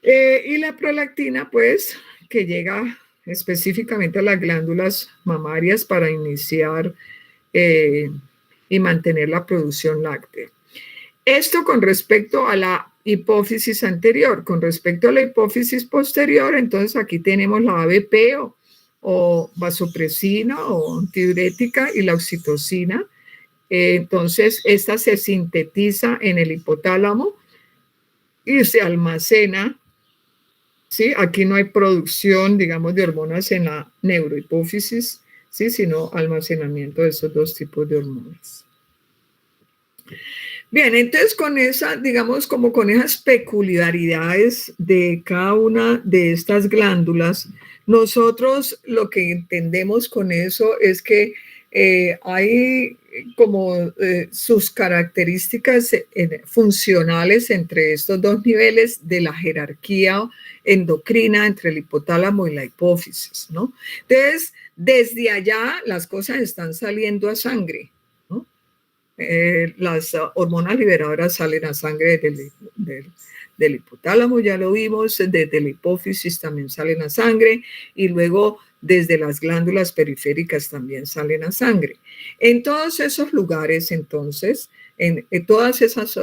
Y la prolactina, pues, que llega específicamente a las glándulas mamarias para iniciar y mantener la producción láctea. Esto con respecto a la hipófisis anterior. Con respecto a la hipófisis posterior, entonces aquí tenemos la ABP o vasopresina o antidiurética y la oxitocina. Entonces, esta se sintetiza en el hipotálamo y se almacena, ¿sí? Aquí no hay producción, digamos, de hormonas en la neurohipófisis, ¿sí? Sino almacenamiento de esos dos tipos de hormonas. Bien, entonces con esa, digamos, como con esas peculiaridades de cada una de estas glándulas, nosotros lo que entendemos con eso es que hay como sus características funcionales entre estos dos niveles de la jerarquía endocrina entre el hipotálamo y la hipófisis, ¿no? Entonces, desde allá las cosas están saliendo a sangre, ¿no? Las hormonas liberadoras salen a sangre del hipotálamo, ya lo vimos, desde la hipófisis también salen a sangre y luego desde las glándulas periféricas también salen a sangre. En todos esos lugares, entonces, en todas esas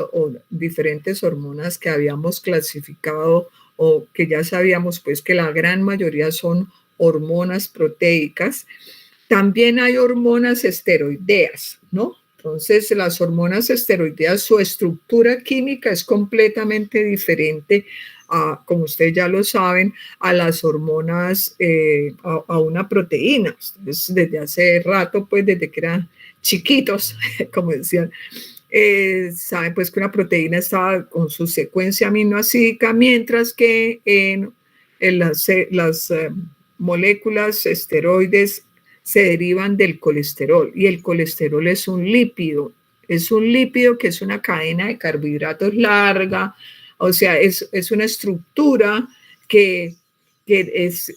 diferentes hormonas que habíamos clasificado o que ya sabíamos pues que la gran mayoría son hormonas proteicas, también hay hormonas esteroideas, ¿no? Entonces, las hormonas esteroideas, su estructura química es completamente diferente, como ustedes ya lo saben, a las hormonas, a una proteína. Entonces, desde hace rato, pues desde que eran chiquitos, como decían, saben pues que una proteína estaba con su secuencia aminoácidica, mientras que en las moléculas esteroides se derivan del colesterol y el colesterol es un lípido que es una cadena de carbohidratos larga, o sea, es una estructura que es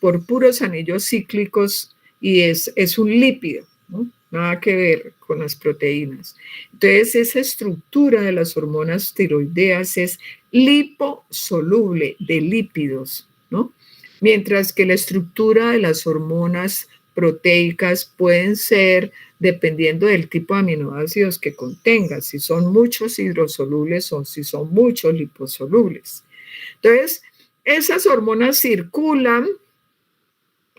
por puros anillos cíclicos y es un lípido, ¿no? Nada que ver con las proteínas. Entonces, esa estructura de las hormonas tiroideas es liposoluble de lípidos, ¿no? Mientras que la estructura de las hormonas proteicas pueden ser, dependiendo del tipo de aminoácidos que contengan, si son muchos hidrosolubles o si son muchos liposolubles. Entonces, esas hormonas circulan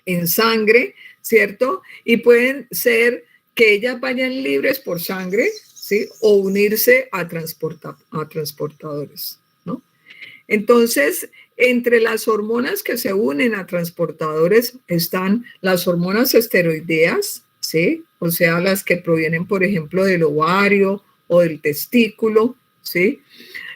en sangre, ¿cierto? Y pueden ser que ellas vayan libres por sangre, ¿sí? O unirse a transportadores, ¿no? Entonces, entre las hormonas que se unen a transportadores están las hormonas esteroideas, ¿sí? O sea, las que provienen, por ejemplo, del ovario o del testículo, ¿sí?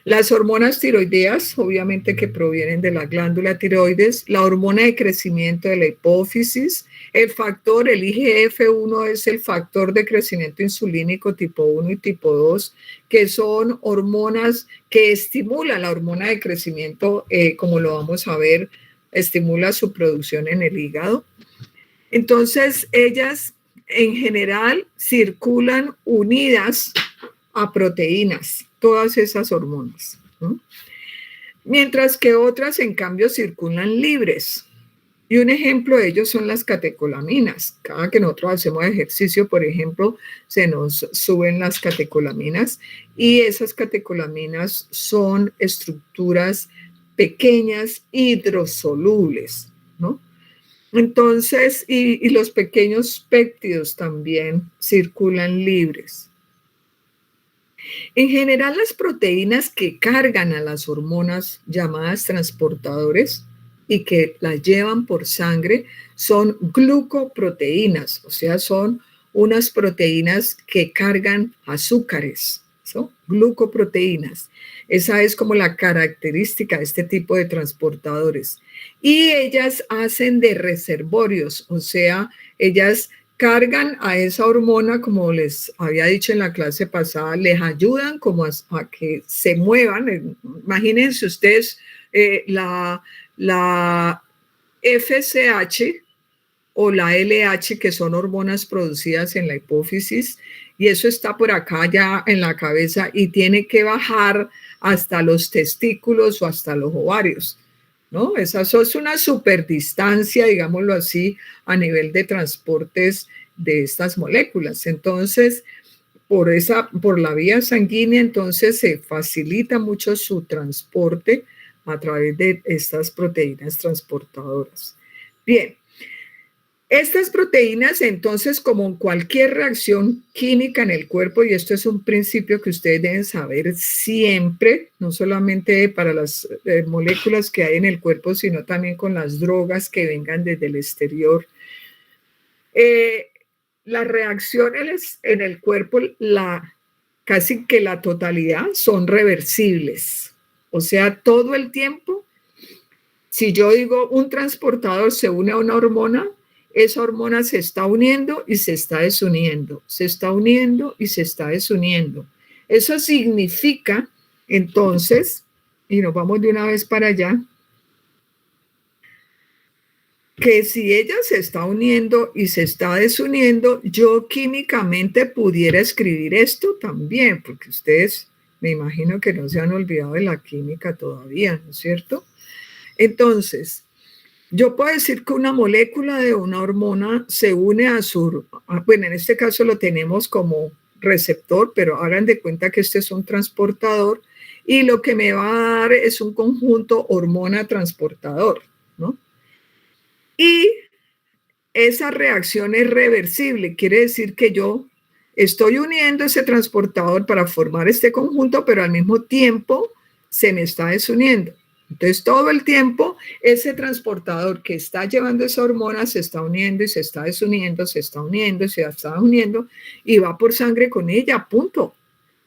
Las hormonas tiroideas, obviamente que provienen de la glándula tiroides, la hormona de crecimiento de la hipófisis, el IGF-1 es el factor de crecimiento insulínico tipo 1 y tipo 2, que son hormonas que estimulan la hormona de crecimiento, como lo vamos a ver, estimula su producción en el hígado. Entonces, ellas en general circulan unidas a proteínas, todas esas hormonas, ¿no? Mientras que otras, en cambio, circulan libres. Y un ejemplo de ello son las catecolaminas. Cada que nosotros hacemos ejercicio, por ejemplo, se nos suben las catecolaminas y esas catecolaminas son estructuras pequeñas hidrosolubles, ¿no? Entonces, y los pequeños péptidos también circulan libres. En general, las proteínas que cargan a las hormonas llamadas transportadores y que las llevan por sangre son glucoproteínas, o sea, son unas proteínas que cargan azúcares, ¿so? Glucoproteínas. Esa es como la característica de este tipo de transportadores. Y ellas hacen de reservorios, o sea, ellas cargan a esa hormona, como les había dicho en la clase pasada, les ayudan como a que se muevan. Imagínense ustedes la FSH o la LH, que son hormonas producidas en la hipófisis, y eso está por acá ya en la cabeza y tiene que bajar hasta los testículos o hasta los ovarios, ¿no? Esa es una superdistancia, digámoslo así, a nivel de transportes de estas moléculas. Entonces, por la vía sanguínea, entonces se facilita mucho su transporte a través de estas proteínas transportadoras. Bien, Estas proteínas, entonces, como en cualquier reacción química en el cuerpo, y esto es un principio que ustedes deben saber siempre, no solamente para las moléculas que hay en el cuerpo, sino también con las drogas que vengan desde el exterior. Las reacciones en el cuerpo, casi que la totalidad, son reversibles. O sea, todo el tiempo, si yo digo un transportador se une a una hormona, esa hormona se está uniendo y se está desuniendo, se está uniendo y se está desuniendo. Eso significa, entonces, y nos vamos de una vez para allá, que si ella se está uniendo y se está desuniendo, yo químicamente pudiera escribir esto también, porque ustedes me imagino que no se han olvidado de la química todavía, ¿no es cierto? Entonces, yo puedo decir que una molécula de una hormona se une bueno, en este caso lo tenemos como receptor, pero hagan de cuenta que este es un transportador y lo que me va a dar es un conjunto hormona-transportador, ¿no? Y esa reacción es reversible, quiere decir que yo estoy uniendo ese transportador para formar este conjunto, pero al mismo tiempo se me está desuniendo. Entonces, todo el tiempo, ese transportador que está llevando esa hormona se está uniendo y se está desuniendo, se está uniendo y se está uniendo y va por sangre con ella, punto.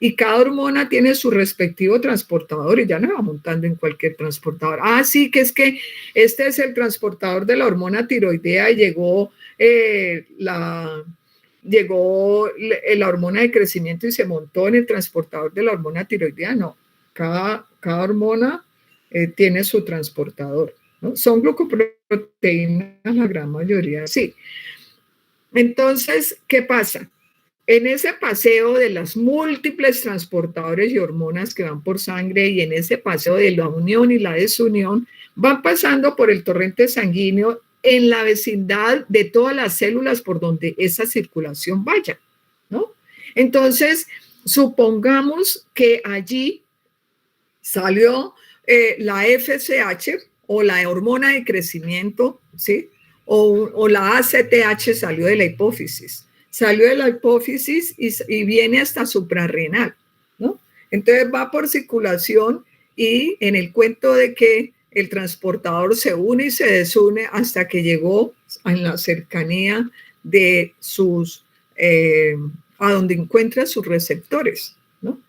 Y cada hormona tiene su respectivo transportador y ya no va montando en cualquier transportador. Ah, sí, que es que este es el transportador de la hormona tiroidea y llegó la hormona de crecimiento y se montó en el transportador de la hormona tiroidea. No, cada hormona tiene su transportador, ¿no? Son glucoproteínas la gran mayoría, sí. Entonces, ¿qué pasa? En ese paseo de las múltiples transportadores y hormonas que van por sangre y en ese paseo de la unión y la desunión, van pasando por el torrente sanguíneo en la vecindad de todas las células por donde esa circulación vaya, ¿no? Entonces, supongamos que allí salió la FSH o la hormona de crecimiento, ¿sí? O la ACTH salió de la hipófisis. Salió de la hipófisis y viene hasta suprarrenal, ¿no? Entonces va por circulación y en el cuento de que el transportador se une y se desune hasta que llegó en la cercanía de a donde encuentra sus receptores, ¿no?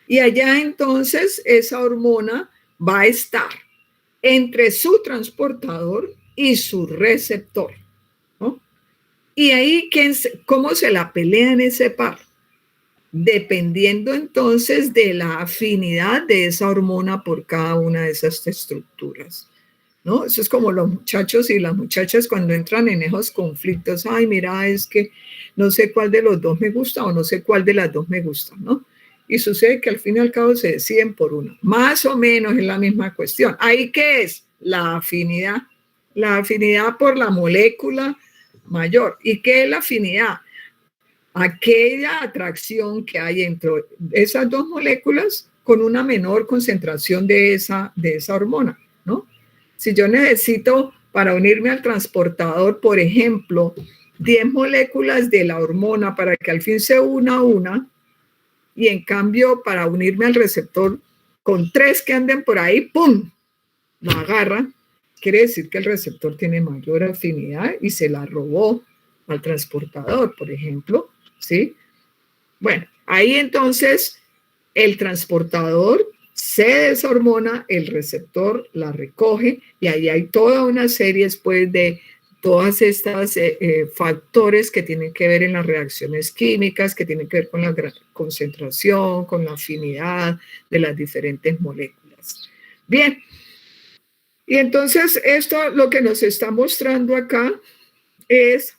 Y allá entonces esa hormona va a estar entre su transportador y su receptor, ¿no? Y ahí, ¿cómo se la pelea en ese par? Dependiendo entonces de la afinidad de esa hormona por cada una de esas estructuras, ¿no? Eso es como los muchachos y las muchachas cuando entran en esos conflictos. Ay, mira, es que no sé cuál de los dos me gusta o no sé cuál de las dos me gusta, ¿no? Y sucede que al fin y al cabo se deciden por uno. Más o menos es la misma cuestión. ¿Ahí qué es? La afinidad. La afinidad por la molécula mayor. ¿Y qué es la afinidad? Aquella atracción que hay entre esas dos moléculas con una menor concentración de esa hormona, ¿no? Si yo necesito para unirme al transportador, por ejemplo, 10 moléculas de la hormona para que al fin se una una, y en cambio para unirme al receptor con 3 que anden por ahí, ¡pum!, la agarra, quiere decir que el receptor tiene mayor afinidad y se la robó al transportador, por ejemplo, ¿sí? Bueno, ahí entonces el transportador cede de esa hormona, el receptor la recoge y ahí hay toda una serie después de todas estas factores que tienen que ver en las reacciones químicas, que tienen que ver con la concentración, con la afinidad de las diferentes moléculas. Bien, y entonces esto lo que nos está mostrando acá es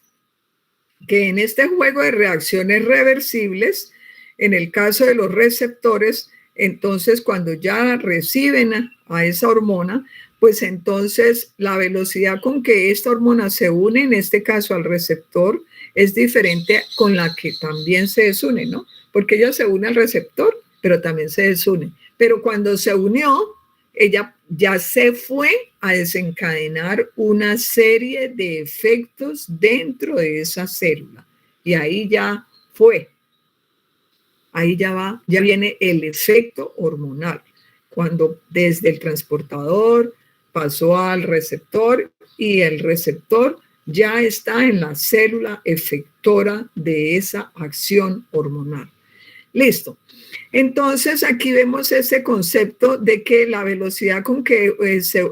que en este juego de reacciones reversibles, en el caso de los receptores, entonces cuando ya reciben a esa hormona, pues entonces la velocidad con que esta hormona se une, en este caso al receptor, es diferente con la que también se desune, ¿no? Porque ella se une al receptor, pero también se desune. Pero cuando se unió, ella ya se fue a desencadenar una serie de efectos dentro de esa célula. Y ahí ya fue. Ahí ya viene el efecto hormonal. Cuando desde el transportador pasó al receptor y el receptor ya está en la célula efectora de esa acción hormonal. Listo. Entonces, aquí vemos ese concepto de que la velocidad con que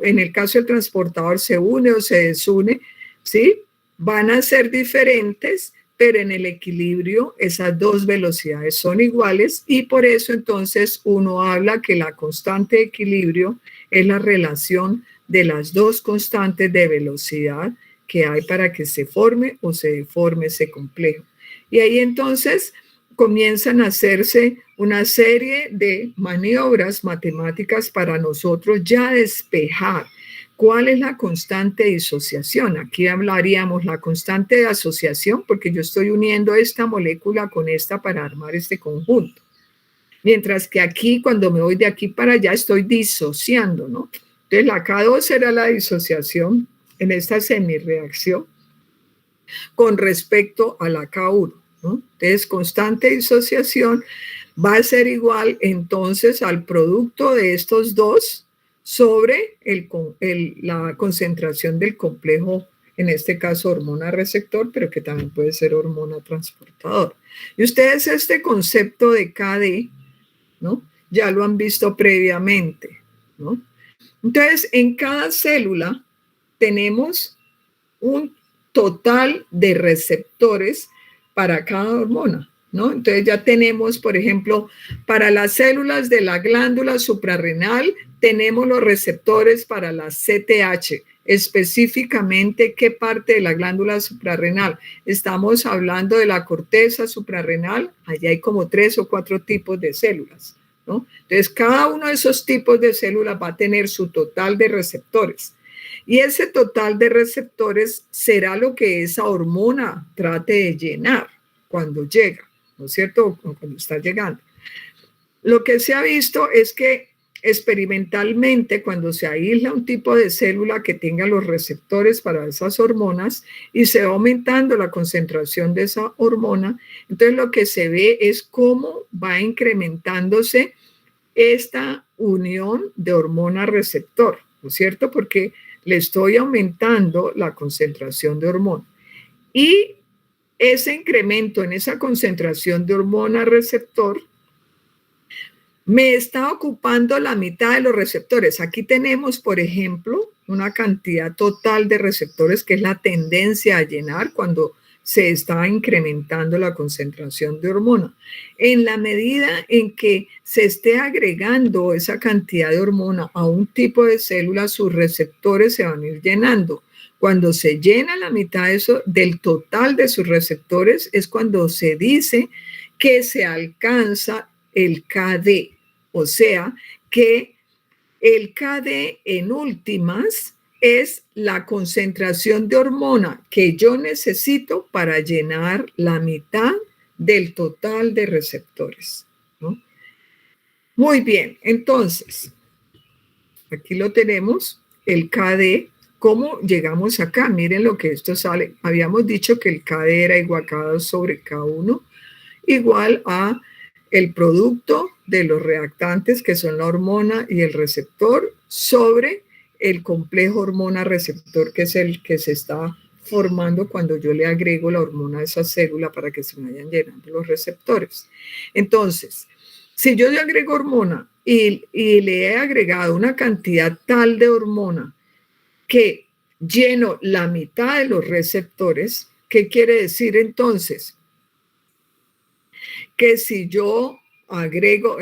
en el caso del transportador se une o se desune, ¿sí? Van a ser diferentes, pero en el equilibrio esas dos velocidades son iguales y por eso entonces uno habla que la constante de equilibrio es la relación de las dos constantes de velocidad que hay para que se forme o se deforme ese complejo. Y ahí entonces comienzan a hacerse una serie de maniobras matemáticas para nosotros ya despejar cuál es la constante de disociación. Aquí hablaríamos la constante de asociación porque yo estoy uniendo esta molécula con esta para armar este conjunto. Mientras que aquí, cuando me voy de aquí para allá, estoy disociando, ¿no? Entonces, la K2 será la disociación en esta semirreacción con respecto a la K1, ¿no? Entonces, constante de disociación va a ser igual entonces al producto de estos dos sobre la concentración del complejo, en este caso hormona receptor, pero que también puede ser hormona transportador. Y ustedes este concepto de KD, ¿no? Ya lo han visto previamente, ¿no? Entonces, en cada célula tenemos un total de receptores para cada hormona, ¿no? Entonces ya tenemos, por ejemplo, para las células de la glándula suprarrenal, tenemos los receptores para la CTH. Específicamente, ¿qué parte de la glándula suprarrenal? Estamos hablando de la corteza suprarrenal. Allá hay como 3 o 4 tipos de células, ¿no? Entonces, cada uno de esos tipos de células va a tener su total de receptores. Y ese total de receptores será lo que esa hormona trate de llenar cuando llega, ¿no es cierto? Cuando está llegando. Lo que se ha visto es que experimentalmente, cuando se aísla un tipo de célula que tenga los receptores para esas hormonas y se va aumentando la concentración de esa hormona, entonces lo que se ve es cómo va incrementándose esta unión de hormona-receptor, ¿no es cierto? Porque le estoy aumentando la concentración de hormona. Y ese incremento en esa concentración de hormona-receptor me está ocupando la mitad de los receptores. Aquí tenemos, por ejemplo, una cantidad total de receptores que es la tendencia a llenar cuando se está incrementando la concentración de hormona. En la medida en que se esté agregando esa cantidad de hormona a un tipo de célula, sus receptores se van a ir llenando. Cuando se llena la mitad de eso, del total de sus receptores es cuando se dice que se alcanza el KD. O sea, que el KD en últimas es la concentración de hormona que yo necesito para llenar la mitad del total de receptores, ¿no? Muy bien, entonces, aquí lo tenemos, el KD. ¿Cómo llegamos acá? Miren lo que esto sale. Habíamos dicho que el KD era igual a K2 sobre K1, igual a el producto de los reactantes, que son la hormona y el receptor, sobre el complejo hormona-receptor, que es el que se está formando cuando yo le agrego la hormona a esa célula para que se vayan llenando los receptores. Entonces, si yo le agrego hormona y le he agregado una cantidad tal de hormona que lleno la mitad de los receptores, ¿qué quiere decir entonces? Que si yo agrego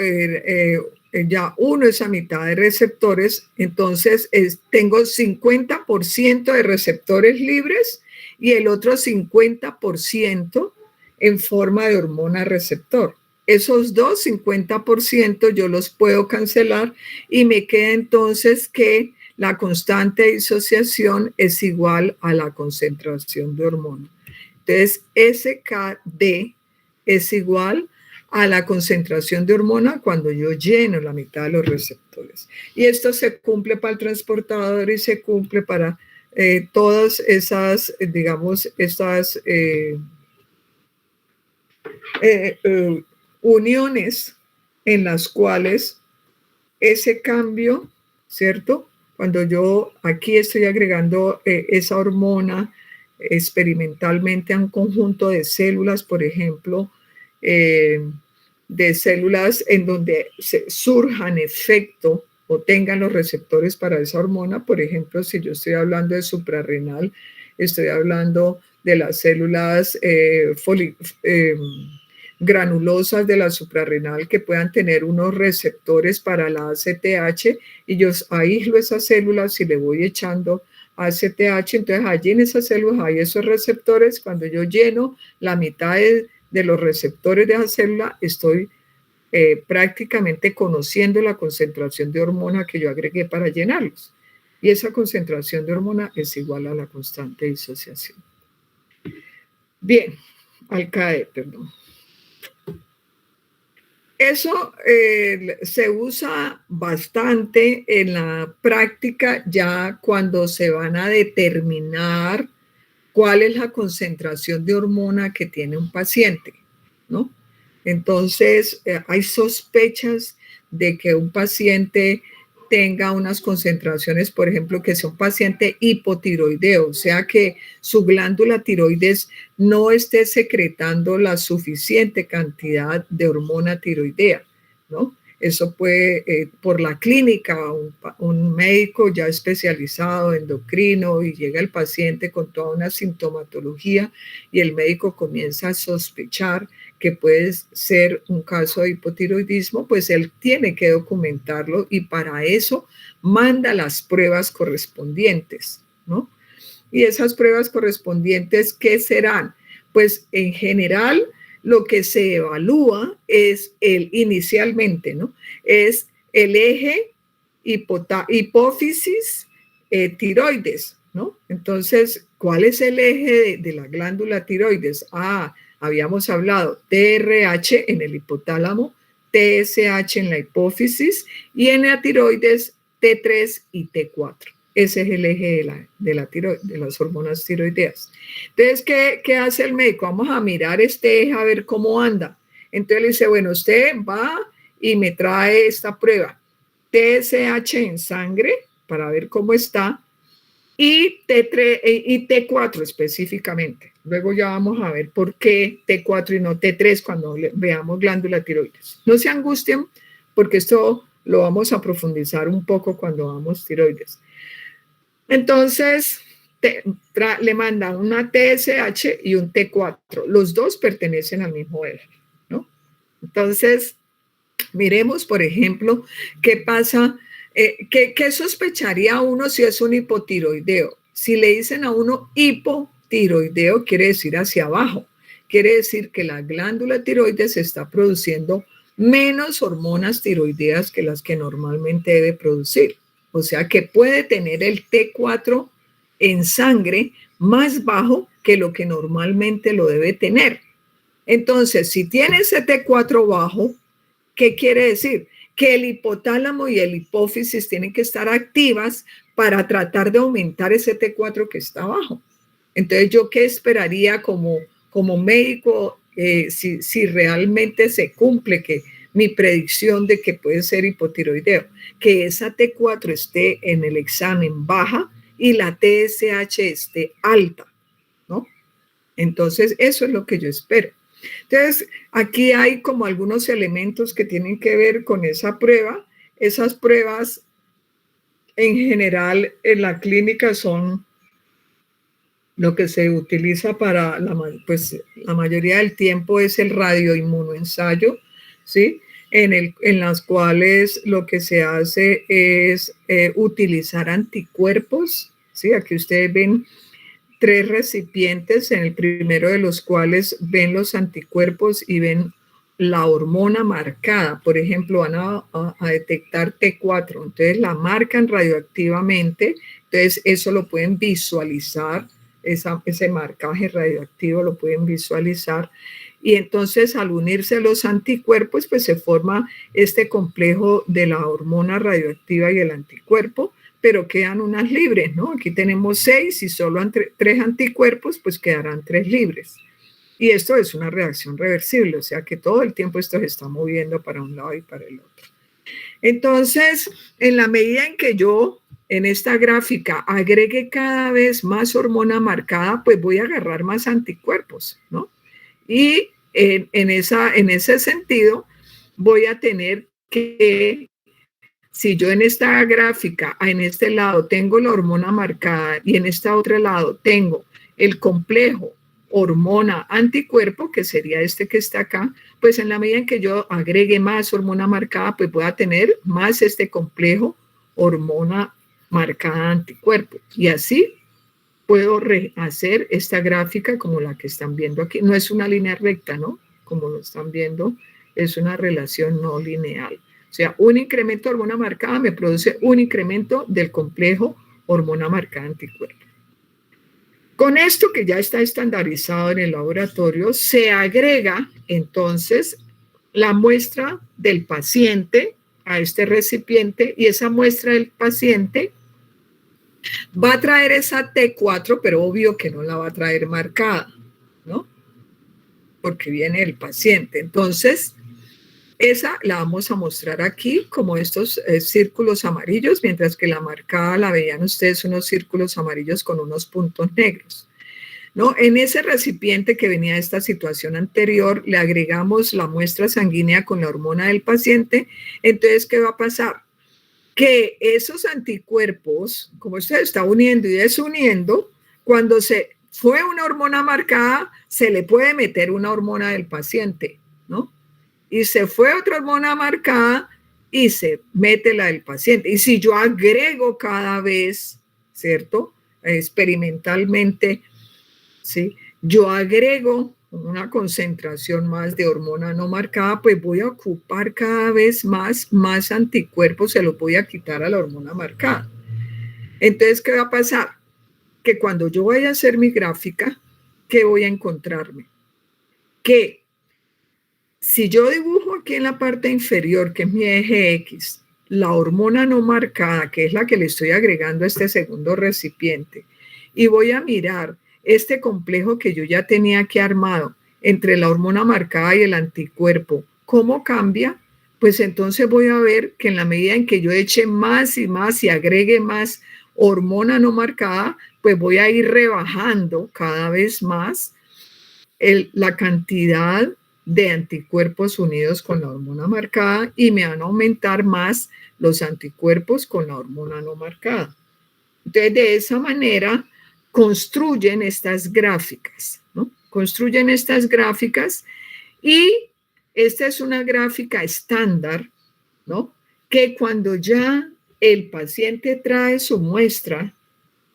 ya uno esa mitad de receptores, entonces tengo 50% de receptores libres y el otro 50% en forma de hormona receptor. Esos dos 50% yo los puedo cancelar y me queda entonces que la constante de disociación es igual a la concentración de hormona. Entonces, SKD es igual a la concentración de hormona cuando yo lleno la mitad de los receptores. Y esto se cumple para el transportador y se cumple para todas esas, digamos, estas uniones en las cuales ese cambio, ¿cierto? Cuando yo aquí estoy agregando esa hormona experimentalmente a un conjunto de células, por ejemplo, de células en donde surjan efecto o tengan los receptores para esa hormona. Por ejemplo, si yo estoy hablando de suprarrenal, estoy hablando de las células granulosas de la suprarrenal que puedan tener unos receptores para la ACTH, y yo aíslo esas células y le voy echando ACTH, entonces allí en esas células hay esos receptores. Cuando yo lleno la mitad de los receptores de esa célula, estoy prácticamente conociendo la concentración de hormona que yo agregué para llenarlos. Y esa concentración de hormona es igual a la constante de disociación. Bien, Alcaide, perdón. Eso se usa bastante en la práctica ya cuando se van a determinar cuál es la concentración de hormona que tiene un paciente, ¿no? Entonces, hay sospechas de que un paciente tenga unas concentraciones, por ejemplo, que sea un paciente hipotiroideo, o sea que su glándula tiroides no esté secretando la suficiente cantidad de hormona tiroidea, ¿no? Eso puede, por la clínica, un médico ya especializado, endocrino, y llega el paciente con toda una sintomatología y el médico comienza a sospechar que puede ser un caso de hipotiroidismo, pues él tiene que documentarlo y para eso manda las pruebas correspondientes, ¿no? Y esas pruebas correspondientes, ¿qué serán? Pues en general lo que se evalúa es inicialmente, ¿no? Es el eje hipófisis tiroides, ¿no? Entonces, ¿cuál es el eje de la glándula tiroides? Habíamos hablado TRH en el hipotálamo, TSH en la hipófisis y en la tiroides T3 y T4. Ese es el eje de las hormonas tiroideas. Entonces, ¿qué hace el médico? Vamos a mirar este eje a ver cómo anda. Entonces le dice, bueno, usted va y me trae esta prueba, TSH en sangre para ver cómo está y T3 y T4 específicamente. Luego ya vamos a ver por qué T4 y no T3 cuando veamos glándula tiroides. No se angustien porque esto lo vamos a profundizar un poco cuando vamos tiroides. Entonces, le manda una TSH y un T4. Los dos pertenecen al mismo eje, ¿no? Entonces, miremos, por ejemplo, qué pasa, qué sospecharía uno si es un hipotiroideo. Si le dicen a uno hipotiroideo, quiere decir hacia abajo. Quiere decir que la glándula tiroides está produciendo menos hormonas tiroideas que las que normalmente debe producir. O sea que puede tener el T4 en sangre más bajo que lo que normalmente lo debe tener. Entonces, si tiene ese T4 bajo, ¿qué quiere decir? Que el hipotálamo y el hipófisis tienen que estar activas para tratar de aumentar ese T4 que está bajo. Entonces, ¿yo qué esperaría como médico si realmente se cumple mi predicción de que puede ser hipotiroideo? Que esa T4 esté en el examen baja y la TSH esté alta, ¿no? Entonces, eso es lo que yo espero. Entonces, aquí hay como algunos elementos que tienen que ver con esa prueba. Esas pruebas, en general, en la clínica son lo que se utiliza para, la mayoría del tiempo es el radioinmunoensayo, ¿sí? En las cuales lo que se hace es utilizar anticuerpos, ¿sí? Aquí ustedes ven 3 recipientes, en el primero de los cuales ven los anticuerpos y ven la hormona marcada. Por ejemplo, van a detectar T4, entonces la marcan radioactivamente, entonces eso lo pueden visualizar, ese marcaje radioactivo lo pueden visualizar y entonces al unirse los anticuerpos, pues se forma este complejo de la hormona radioactiva y el anticuerpo, pero quedan unas libres, ¿no? Aquí tenemos 6 y solo 3 anticuerpos, pues quedarán 3 libres. Y esto es una reacción reversible, o sea que todo el tiempo esto se está moviendo para un lado y para el otro. Entonces, en la medida en que yo en esta gráfica agregue cada vez más hormona marcada, pues voy a agarrar más anticuerpos, ¿no? Y en ese sentido, voy a tener que, si yo en esta gráfica, en este lado tengo la hormona marcada y en este otro lado tengo el complejo hormona anticuerpo, que sería este que está acá, pues en la medida en que yo agregue más hormona marcada, pues voy a tener más este complejo hormona marcada anticuerpo. Y así puedo hacer esta gráfica como la que están viendo aquí. No es una línea recta, ¿no? Como lo están viendo, es una relación no lineal. O sea, un incremento de hormona marcada me produce un incremento del complejo hormona marcada anticuerpo. Con esto que ya está estandarizado en el laboratorio, se agrega entonces la muestra del paciente a este recipiente y esa muestra del paciente va a traer esa T4, pero obvio que no la va a traer marcada, ¿no? Porque viene el paciente. Entonces, esa la vamos a mostrar aquí como estos círculos amarillos, mientras que la marcada la veían ustedes unos círculos amarillos con unos puntos negros, ¿no? En ese recipiente que venía de esta situación anterior, le agregamos la muestra sanguínea con la hormona del paciente. Entonces, ¿qué va a pasar? Que esos anticuerpos, como se está uniendo y desuniendo, cuando se fue una hormona marcada, se le puede meter una hormona del paciente, ¿no? Y se fue otra hormona marcada y se mete la del paciente. Y si yo agrego cada vez, ¿cierto? Experimentalmente, ¿sí? Yo agrego una concentración más de hormona no marcada, pues voy a ocupar cada vez más anticuerpos, se los voy a quitar a la hormona marcada. Entonces, ¿qué va a pasar? Que cuando yo vaya a hacer mi gráfica, ¿qué voy a encontrarme? Que si yo dibujo aquí en la parte inferior, que es mi eje X, la hormona no marcada, que es la que le estoy agregando a este segundo recipiente, y voy a mirar este complejo que yo ya tenía aquí armado entre la hormona marcada y el anticuerpo, ¿cómo cambia? Pues entonces voy a ver que en la medida en que yo eche más y más y agregue más hormona no marcada, pues voy a ir rebajando cada vez más la cantidad de anticuerpos unidos con la hormona marcada y me van a aumentar más los anticuerpos con la hormona no marcada. Entonces, de esa manera construyen estas gráficas, ¿no? Construyen estas gráficas y esta es una gráfica estándar, ¿no? Que cuando ya el paciente trae su muestra,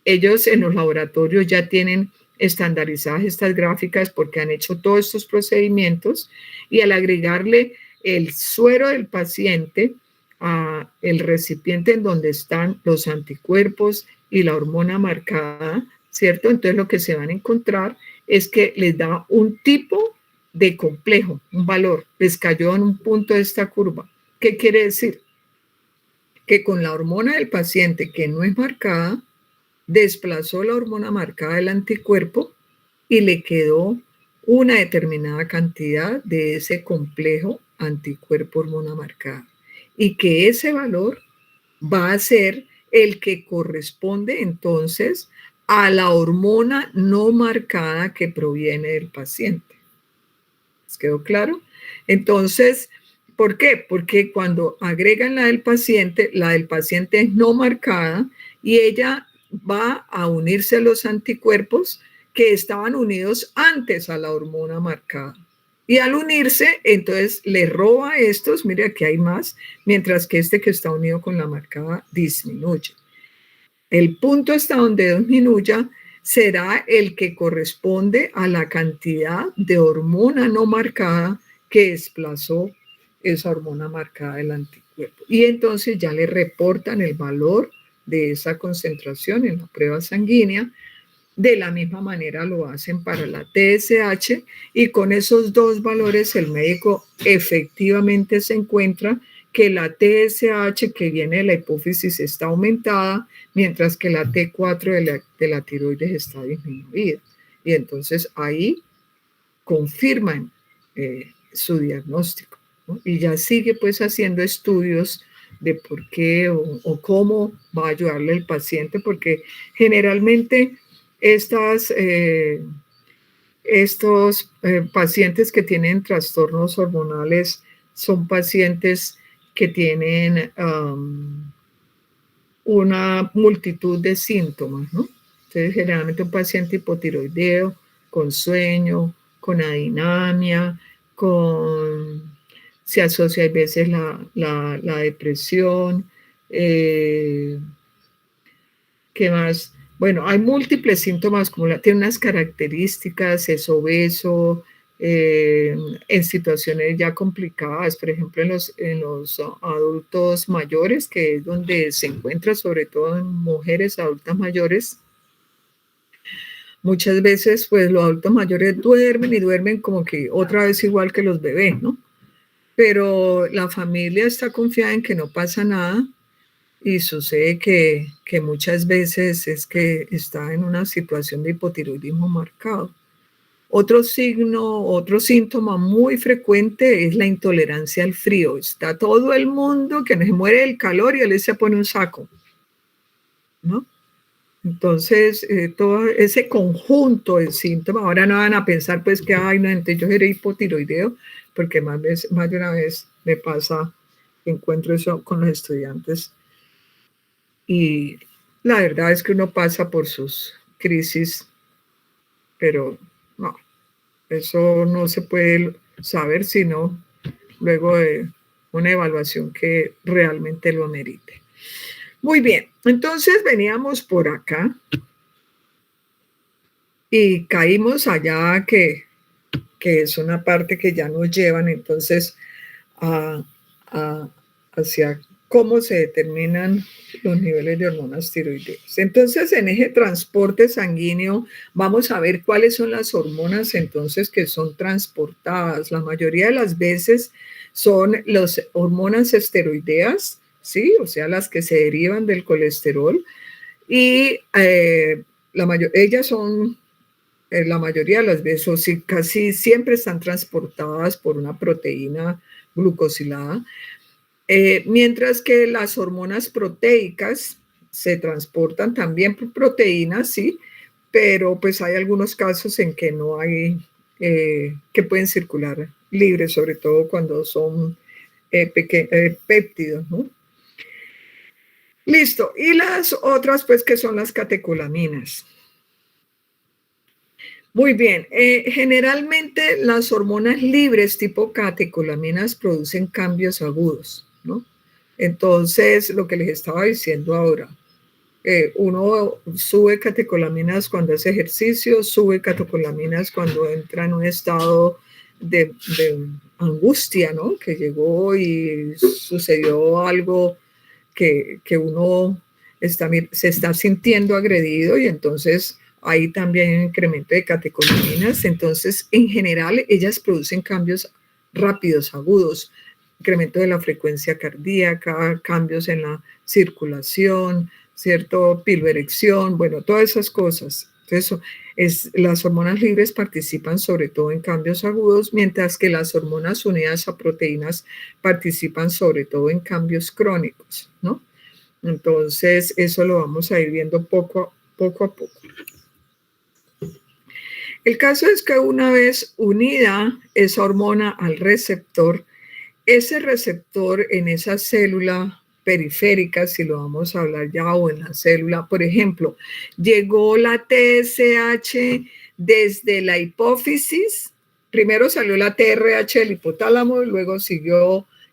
ellos en los laboratorios ya tienen estandarizadas estas gráficas porque han hecho todos estos procedimientos y al agregarle el suero del paciente a el recipiente en donde están los anticuerpos y la hormona marcada, ¿cierto? Entonces lo que se van a encontrar es que les da un tipo de complejo, un valor, les cayó en un punto de esta curva. ¿Qué quiere decir? Que con la hormona del paciente que no es marcada, desplazó la hormona marcada del anticuerpo y le quedó una determinada cantidad de ese complejo anticuerpo hormona marcada. Y que ese valor va a ser el que corresponde entonces a la hormona no marcada que proviene del paciente. ¿Les quedó claro? Entonces, ¿por qué? Porque cuando agregan la del paciente es no marcada y ella va a unirse a los anticuerpos que estaban unidos antes a la hormona marcada. Y al unirse, entonces le roba a estos, mire aquí hay más, mientras que este que está unido con la marcada disminuye. El punto hasta donde disminuya será el que corresponde a la cantidad de hormona no marcada que desplazó esa hormona marcada del anticuerpo. Y entonces ya le reportan el valor de esa concentración en la prueba sanguínea De la misma manera lo hacen para la TSH y con esos dos valores el médico efectivamente se encuentra que la TSH que viene de la hipófisis está aumentada, mientras que la T4 de la tiroides está disminuida. Y entonces ahí confirman su diagnóstico, ¿no? Y ya sigue pues haciendo estudios de por qué o cómo va a ayudarle el paciente, porque generalmente estos pacientes que tienen trastornos hormonales son pacientes que tienen una multitud de síntomas, ¿no? Entonces, generalmente un paciente hipotiroideo, con sueño, con adinamia, se asocia a veces la depresión, ¿qué más? Bueno, hay múltiples síntomas, tiene unas características, es obeso, en situaciones ya complicadas, por ejemplo, en los adultos mayores, que es donde se encuentra, sobre todo en mujeres adultas mayores. Muchas veces, pues, los adultos mayores duermen y duermen como que otra vez igual que los bebés, ¿no? Pero la familia está confiada en que no pasa nada y sucede que muchas veces es que está en una situación de hipotiroidismo marcado. Otro síntoma muy frecuente es la intolerancia al frío. Está todo el mundo que se muere del calor y él se pone un saco, ¿no? Entonces, todo ese conjunto de síntomas, ahora no van a pensar pues que, ay, no, entonces yo seré hipotiroideo, porque más de una vez me pasa, encuentro eso con los estudiantes. Y la verdad es que uno pasa por sus crisis, pero no, eso no se puede saber sino luego de una evaluación que realmente lo amerite. Muy bien, entonces veníamos por acá y caímos allá que es una parte que ya nos llevan entonces hacia cómo se determinan los niveles de hormonas tiroideas. Entonces, en eje transporte sanguíneo, vamos a ver cuáles son las hormonas entonces que son transportadas. La mayoría de las veces son las hormonas esteroideas, ¿sí? O sea, las que se derivan del colesterol. Y ellas son, la mayoría de las veces, o sí, casi siempre están transportadas por una proteína glucosilada. Mientras que las hormonas proteicas se transportan también por proteínas, sí, pero pues hay algunos casos en que no hay, que pueden circular libres, sobre todo cuando son péptidos, ¿no? Listo, y las otras pues que son las catecolaminas. Muy bien, generalmente las hormonas libres tipo catecolaminas producen cambios agudos, ¿no? Entonces, lo que les estaba diciendo ahora, uno sube catecolaminas cuando hace ejercicio, sube catecolaminas cuando entra en un estado de angustia, ¿no? Que llegó y sucedió algo que uno se está sintiendo agredido y entonces hay también un incremento de catecolaminas. Entonces, en general, ellas producen cambios rápidos, agudos, incremento de la frecuencia cardíaca, cambios en la circulación, ¿cierto? Piloerección, bueno, todas esas cosas. Entonces, las hormonas libres participan sobre todo en cambios agudos, mientras que las hormonas unidas a proteínas participan sobre todo en cambios crónicos, ¿no? Entonces, eso lo vamos a ir viendo poco a poco. El caso es que una vez unida esa hormona al receptor, ese receptor en esa célula periférica, si lo vamos a hablar ya, o en la célula, por ejemplo, llegó la TSH desde la hipófisis, primero salió la TRH del hipotálamo, luego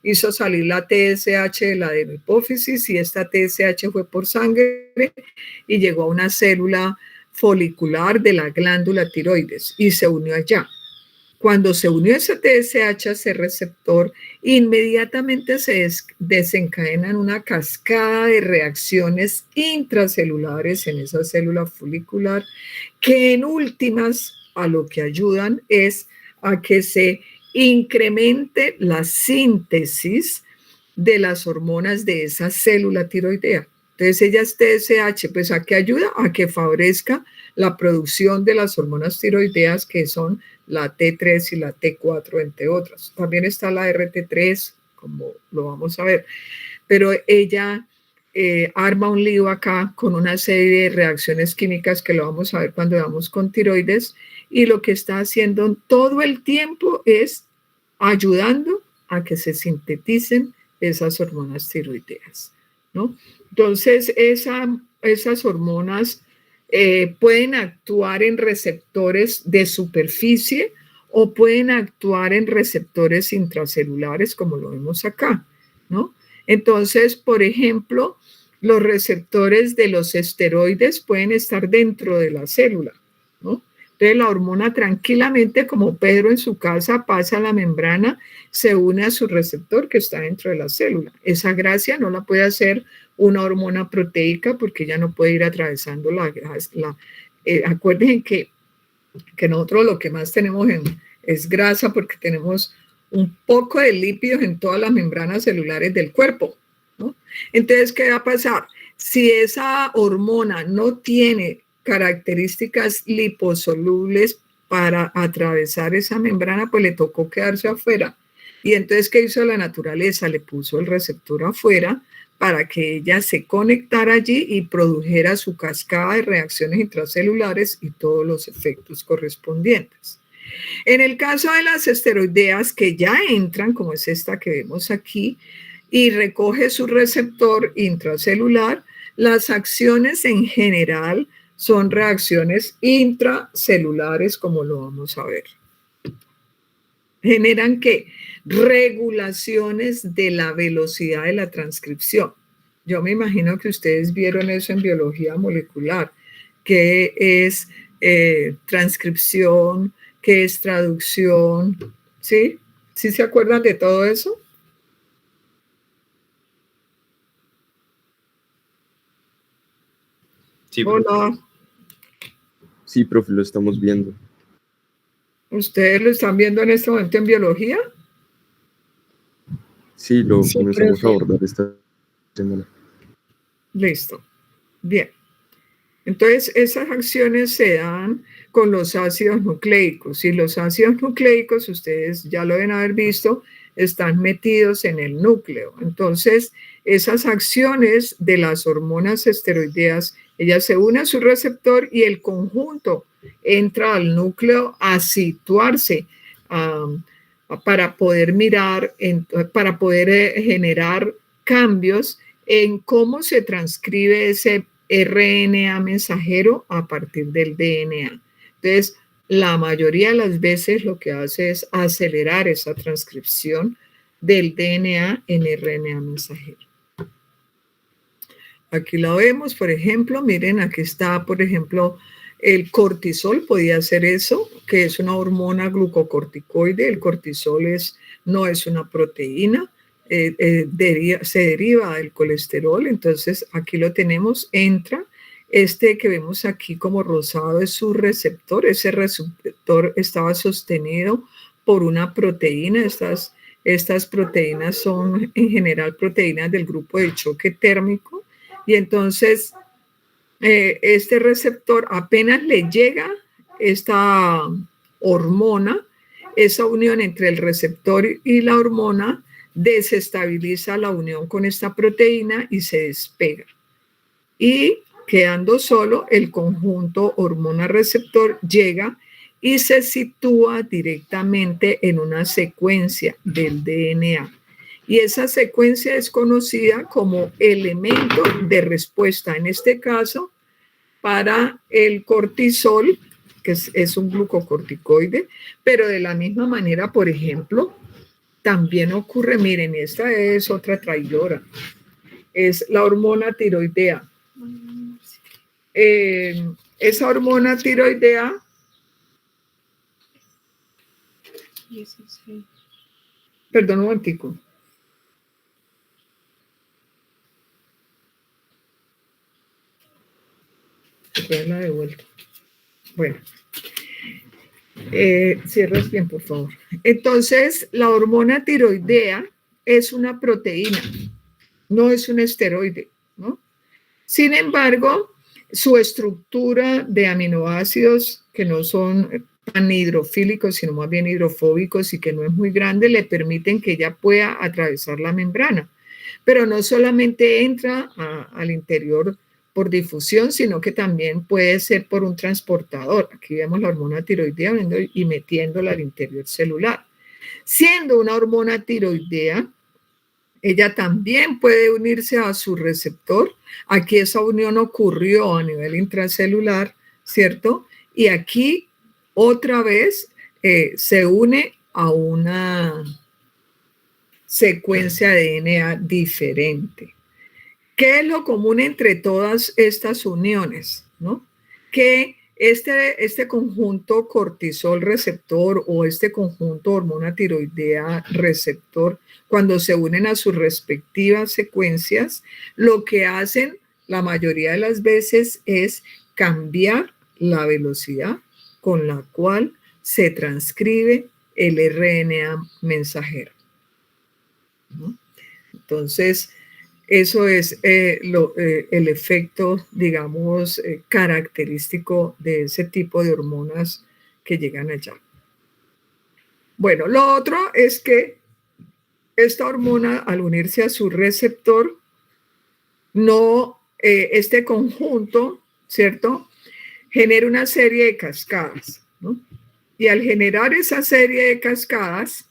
hizo salir la TSH de la de la hipófisis y esta TSH fue por sangre y llegó a una célula folicular de la glándula tiroides y se unió allá. Cuando se unió ese TSH a ese receptor, inmediatamente se desencadenan una cascada de reacciones intracelulares en esa célula folicular que en últimas a lo que ayudan es a que se incremente la síntesis de las hormonas de esa célula tiroidea. Entonces ella es TSH, pues ¿a qué ayuda? A que favorezca la producción de las hormonas tiroideas que son la T3 y la T4, entre otras. También está la RT3, como lo vamos a ver. Pero ella arma un lío acá con una serie de reacciones químicas que lo vamos a ver cuando vamos con tiroides, y lo que está haciendo todo el tiempo es ayudando a que se sinteticen esas hormonas tiroideas, ¿no? Entonces, esas hormonas pueden actuar en receptores de superficie o pueden actuar en receptores intracelulares, como lo vemos acá, ¿no? Entonces, por ejemplo, los receptores de los esteroides pueden estar dentro de la célula, ¿no? Entonces, la hormona tranquilamente, como Pedro en su casa, pasa a la membrana, se une a su receptor que está dentro de la célula. Esa gracia no la puede hacer una hormona proteica porque ya no puede ir atravesando acuérdense que nosotros lo que más tenemos es grasa porque tenemos un poco de lípidos en todas las membranas celulares del cuerpo, ¿no? Entonces, ¿qué va a pasar? Si esa hormona no tiene características liposolubles para atravesar esa membrana, pues le tocó quedarse afuera. Y entonces, ¿qué hizo la naturaleza? Le puso el receptor afuera para que ella se conectara allí y produjera su cascada de reacciones intracelulares y todos los efectos correspondientes. En el caso de las esteroideas que ya entran, como es esta que vemos aquí, y recoge su receptor intracelular, las acciones en general son reacciones intracelulares, como lo vamos a ver. Generan ¿qué? Regulaciones de la velocidad de la transcripción. Yo me imagino que ustedes vieron eso en biología molecular, que es transcripción, que es traducción, ¿sí? ¿Sí se acuerdan de todo eso? Sí, profe. Hola. Sí, profe, lo estamos viendo. ¿Ustedes lo están viendo en este momento en biología? Sí, lo comenzamos a abordar esta semana. Listo. Bien. Entonces, esas acciones se dan con los ácidos nucleicos, y los ácidos nucleicos, ustedes ya lo deben haber visto, están metidos en el núcleo. Entonces, esas acciones de las hormonas esteroideas, ellas se unen a su receptor y el conjunto entra al núcleo a situarse para poder mirar, para poder generar cambios en cómo se transcribe ese RNA mensajero a partir del DNA. Entonces, la mayoría de las veces lo que hace es acelerar esa transcripción del DNA en RNA mensajero. Aquí lo vemos, por ejemplo, miren, aquí está, por ejemplo, el cortisol podía hacer eso, que es una hormona glucocorticoide. El cortisol no es una proteína, se deriva del colesterol. Entonces aquí lo tenemos, entra. Este que vemos aquí como rosado es su receptor. Ese receptor estaba sostenido por una proteína. Estas proteínas son en general proteínas del grupo de choque térmico. Y entonces este receptor, apenas le llega esta hormona, esa unión entre el receptor y la hormona desestabiliza la unión con esta proteína y se despega. Y quedando solo el conjunto hormona-receptor llega y se sitúa directamente en una secuencia del DNA. Y esa secuencia es conocida como elemento de respuesta, en este caso, para el cortisol, que es un glucocorticoide, pero de la misma manera, por ejemplo, también ocurre, miren, esta es otra traidora, es la hormona tiroidea. Esa hormona tiroidea 16. Perdón un momentico. Traerla de vuelta. Bueno. Cierras bien, por favor. Entonces, la hormona tiroidea es una proteína, no es un esteroide, ¿no? Sin embargo, su estructura de aminoácidos, que no son tan hidrofílicos, sino más bien hidrofóbicos y que no es muy grande, le permiten que ella pueda atravesar la membrana. Pero no solamente entra al interior por difusión, sino que también puede ser por un transportador. Aquí vemos la hormona tiroidea y metiéndola al interior celular. Siendo una hormona tiroidea, ella también puede unirse a su receptor. Aquí esa unión ocurrió a nivel intracelular, ¿cierto? Y aquí otra vez se une a una secuencia de DNA diferente. ¿Qué es lo común entre todas estas uniones? ¿No? Que este conjunto cortisol receptor o este conjunto hormona tiroidea receptor, cuando se unen a sus respectivas secuencias, lo que hacen la mayoría de las veces es cambiar la velocidad con la cual se transcribe el RNA mensajero, ¿no? Entonces, eso es el efecto, digamos, característico de ese tipo de hormonas que llegan allá. Bueno, lo otro es que esta hormona, al unirse a su receptor, este conjunto, ¿cierto?, genera una serie de cascadas, ¿no? Y al generar esa serie de cascadas,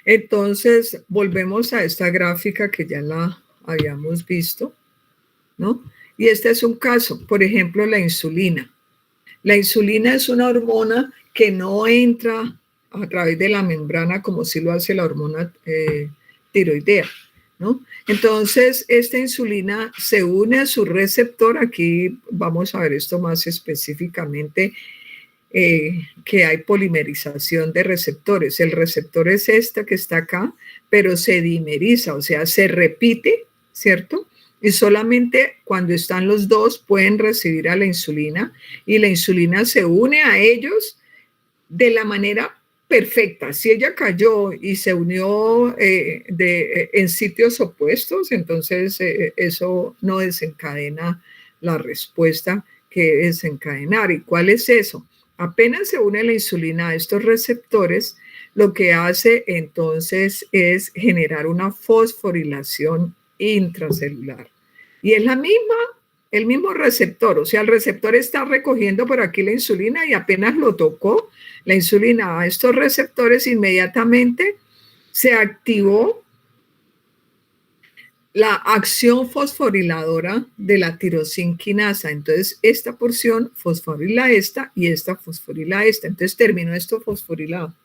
entonces, volvemos a esta gráfica que ya la habíamos visto, ¿no? Y este es un caso, por ejemplo, la insulina. La insulina es una hormona que no entra a través de la membrana como si lo hace la hormona tiroidea, ¿no? Entonces, esta insulina se une a su receptor. Aquí vamos a ver esto más específicamente. Que hay polimerización de receptores. El receptor es esta que está acá, pero se dimeriza, o sea, se repite, ¿cierto? Y solamente cuando están los dos pueden recibir a la insulina y la insulina se une a ellos de la manera perfecta. Si ella cayó y se unió en sitios opuestos, entonces eso no desencadena la respuesta que desencadenar. ¿Y cuál es eso? Apenas se une la insulina a estos receptores, lo que hace entonces es generar una fosforilación intracelular. Y es el mismo receptor, o sea, el receptor está recogiendo por aquí la insulina y apenas lo tocó la insulina a estos receptores, inmediatamente se activó la acción fosforiladora de la tirosinquinasa. Entonces, esta porción fosforila esta y esta fosforila esta. Entonces, terminó esto fosforilado.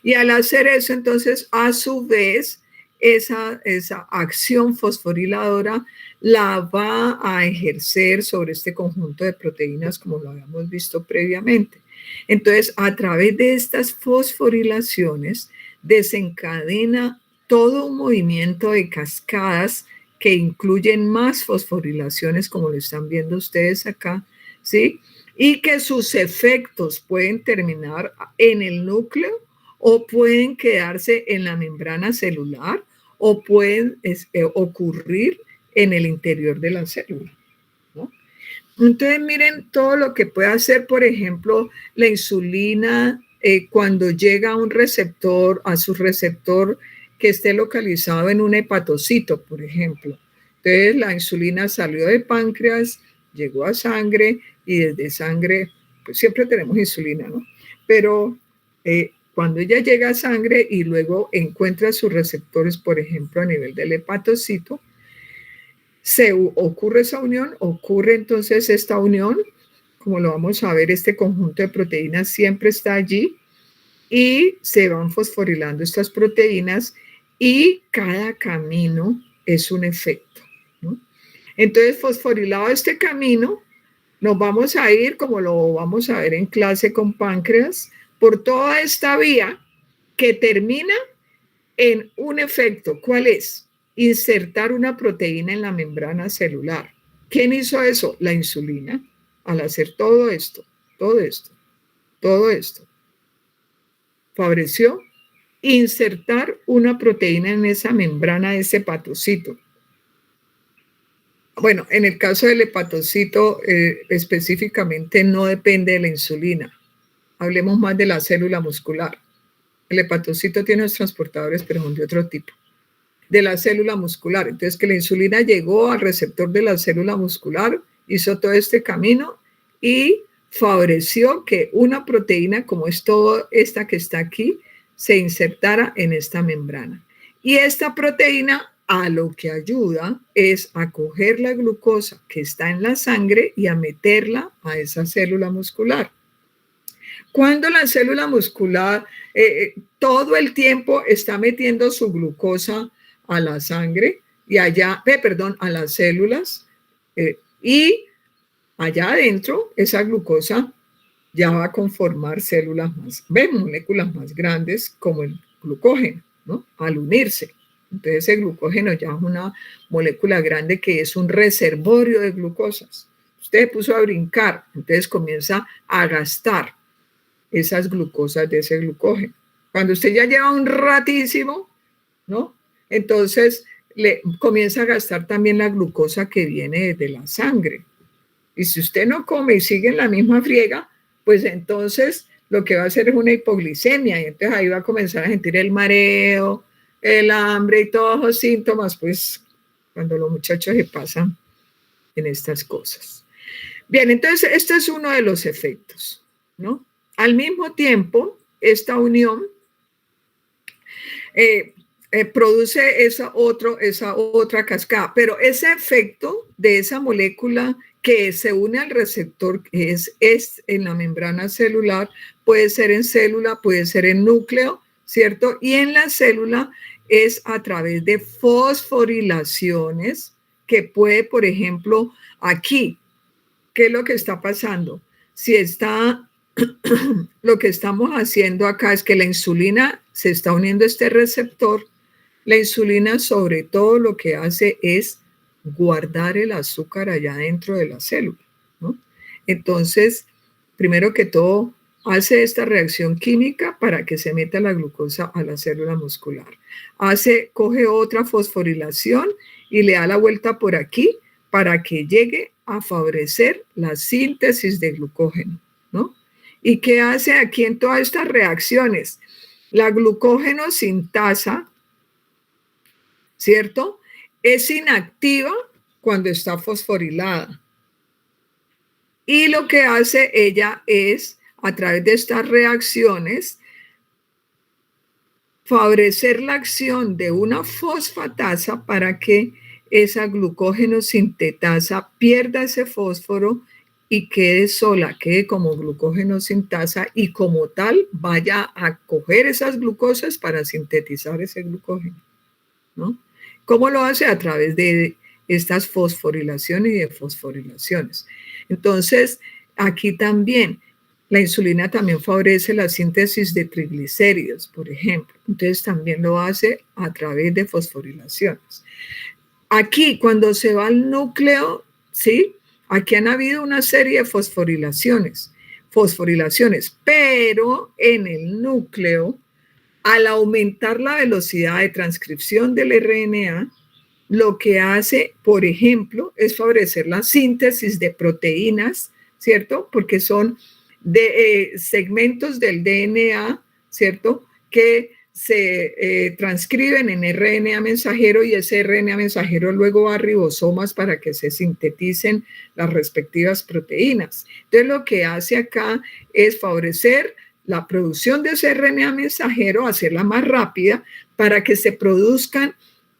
Y al hacer eso, entonces, a su vez, esa acción fosforiladora la va a ejercer sobre este conjunto de proteínas, como lo habíamos visto previamente. Entonces, a través de estas fosforilaciones, desencadena todo un movimiento de cascadas que incluyen más fosforilaciones, como lo están viendo ustedes acá, ¿sí? Y que sus efectos pueden terminar en el núcleo o pueden quedarse en la membrana celular o pueden ocurrir en el interior de la célula, ¿no? Entonces, miren todo lo que puede hacer, por ejemplo, la insulina cuando llega a un receptor, a su receptor que esté localizado en un hepatocito, por ejemplo. Entonces, la insulina salió de páncreas, llegó a sangre y desde sangre, pues siempre tenemos insulina, ¿no? Pero cuando ella llega a sangre y luego encuentra sus receptores, por ejemplo, a nivel del hepatocito, ocurre esa unión, ocurre entonces esta unión, como lo vamos a ver, este conjunto de proteínas siempre está allí y se van fosforilando estas proteínas y cada camino es un efecto, ¿no? Entonces, fosforilado este camino, nos vamos a ir, como lo vamos a ver en clase con páncreas, por toda esta vía que termina en un efecto. ¿Cuál es? Insertar una proteína en la membrana celular. ¿Quién hizo eso? La insulina. Al hacer todo esto, favoreció insertar una proteína en esa membrana de ese hepatocito. Bueno, en el caso del hepatocito específicamente no depende de la insulina. Hablemos más de la célula muscular. El hepatocito tiene los transportadores, pero son de otro tipo. De la célula muscular. Entonces, que la insulina llegó al receptor de la célula muscular, hizo todo este camino y favoreció que una proteína, como es toda esta que está aquí, se insertara en esta membrana. Y esta proteína a lo que ayuda es a coger la glucosa que está en la sangre y a meterla a esa célula muscular. Cuando la célula muscular todo el tiempo está metiendo su glucosa a la sangre y allá, a las células y allá adentro esa glucosa ya va a conformar moléculas más grandes como el glucógeno, ¿no? Al unirse. Entonces el glucógeno ya es una molécula grande que es un reservorio de glucosas. Usted se puso a brincar, entonces comienza a gastar esas glucosas de ese glucógeno. Cuando usted ya lleva un ratísimo, ¿no? Entonces le comienza a gastar también la glucosa que viene de la sangre. Y si usted no come y sigue en la misma friega, pues entonces lo que va a hacer es una hipoglicemia y entonces ahí va a comenzar a sentir el mareo, el hambre y todos los síntomas, pues cuando los muchachos se pasan en estas cosas. Bien, entonces este es uno de los efectos, ¿no? Al mismo tiempo, esta unión produce esa otra cascada, pero ese efecto de esa molécula que se une al receptor, que es en la membrana celular, puede ser en célula, puede ser en núcleo, ¿cierto? Y en la célula es a través de fosforilaciones que puede, por ejemplo, aquí, ¿qué es lo que está pasando? Si lo que estamos haciendo acá es que la insulina se está uniendo a este receptor. La insulina sobre todo lo que hace es guardar el azúcar allá dentro de la célula, ¿no? Entonces, primero que todo, hace esta reacción química para que se meta la glucosa a la célula muscular. Coge otra fosforilación y le da la vuelta por aquí para que llegue a favorecer la síntesis de glucógeno, ¿no? ¿Y qué hace aquí en todas estas reacciones? La glucógeno sintasa, ¿cierto? Es inactiva cuando está fosforilada. Y lo que hace ella es, a través de estas reacciones, favorecer la acción de una fosfatasa para que esa glucógeno sintetasa pierda ese fósforo y quede sola, quede como glucógeno sintasa y como tal vaya a coger esas glucosas para sintetizar ese glucógeno, ¿no? ¿Cómo lo hace? A través de estas fosforilaciones y de fosforilaciones. Entonces, aquí también, la insulina también favorece la síntesis de triglicéridos, por ejemplo. Entonces, también lo hace a través de fosforilaciones. Aquí, cuando se va al núcleo, ¿sí? Aquí han habido una serie de fosforilaciones, pero en el núcleo, al aumentar la velocidad de transcripción del RNA, lo que hace, por ejemplo, es favorecer la síntesis de proteínas, ¿cierto? Porque son segmentos del DNA, ¿cierto? Que se transcriben en RNA mensajero y ese RNA mensajero luego va a ribosomas para que se sinteticen las respectivas proteínas. Entonces, lo que hace acá es favorecer la producción de ese RNA mensajero, hacerla más rápida para que se produzcan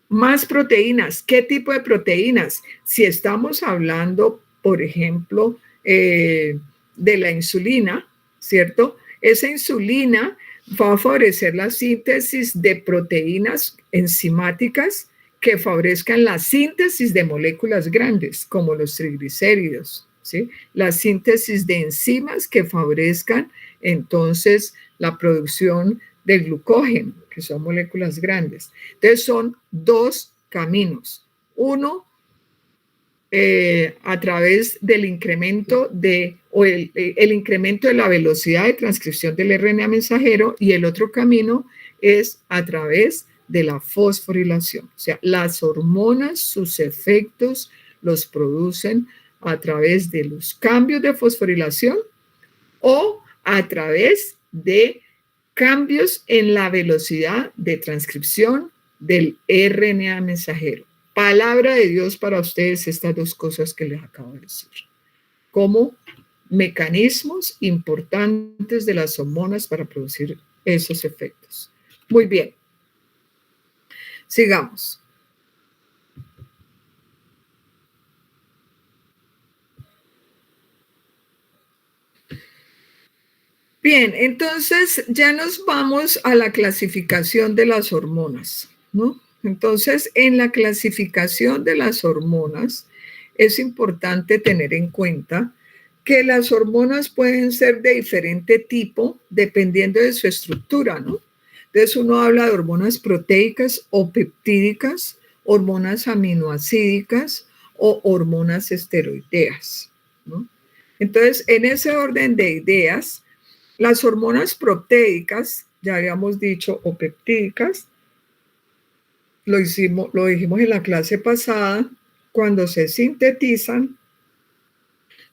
más proteínas. ¿Qué tipo de proteínas? Si estamos hablando, por ejemplo, de la insulina, ¿cierto? Esa insulina va a favorecer la síntesis de proteínas enzimáticas que favorezcan la síntesis de moléculas grandes, como los triglicéridos, ¿sí? La síntesis de enzimas que favorezcan entonces la producción del glucógeno, que son moléculas grandes. Entonces son dos caminos. Uno, a través del incremento el incremento de la velocidad de transcripción del RNA mensajero, y el otro camino es a través de la fosforilación. O sea, las hormonas, sus efectos los producen a través de los cambios de fosforilación o a través de cambios en la velocidad de transcripción del RNA mensajero. Palabra de Dios para ustedes estas dos cosas que les acabo de decir, como mecanismos importantes de las hormonas para producir esos efectos. Muy bien. Sigamos. Bien, entonces ya nos vamos a la clasificación de las hormonas, ¿no? Entonces, en la clasificación de las hormonas es importante tener en cuenta que las hormonas pueden ser de diferente tipo dependiendo de su estructura, ¿no? Entonces uno habla de hormonas proteicas o peptídicas, hormonas aminoácidicas o hormonas esteroideas, ¿no? Entonces, en ese orden de ideas, las hormonas proteicas, ya habíamos dicho, o peptídicas, lo dijimos en la clase pasada, cuando se sintetizan,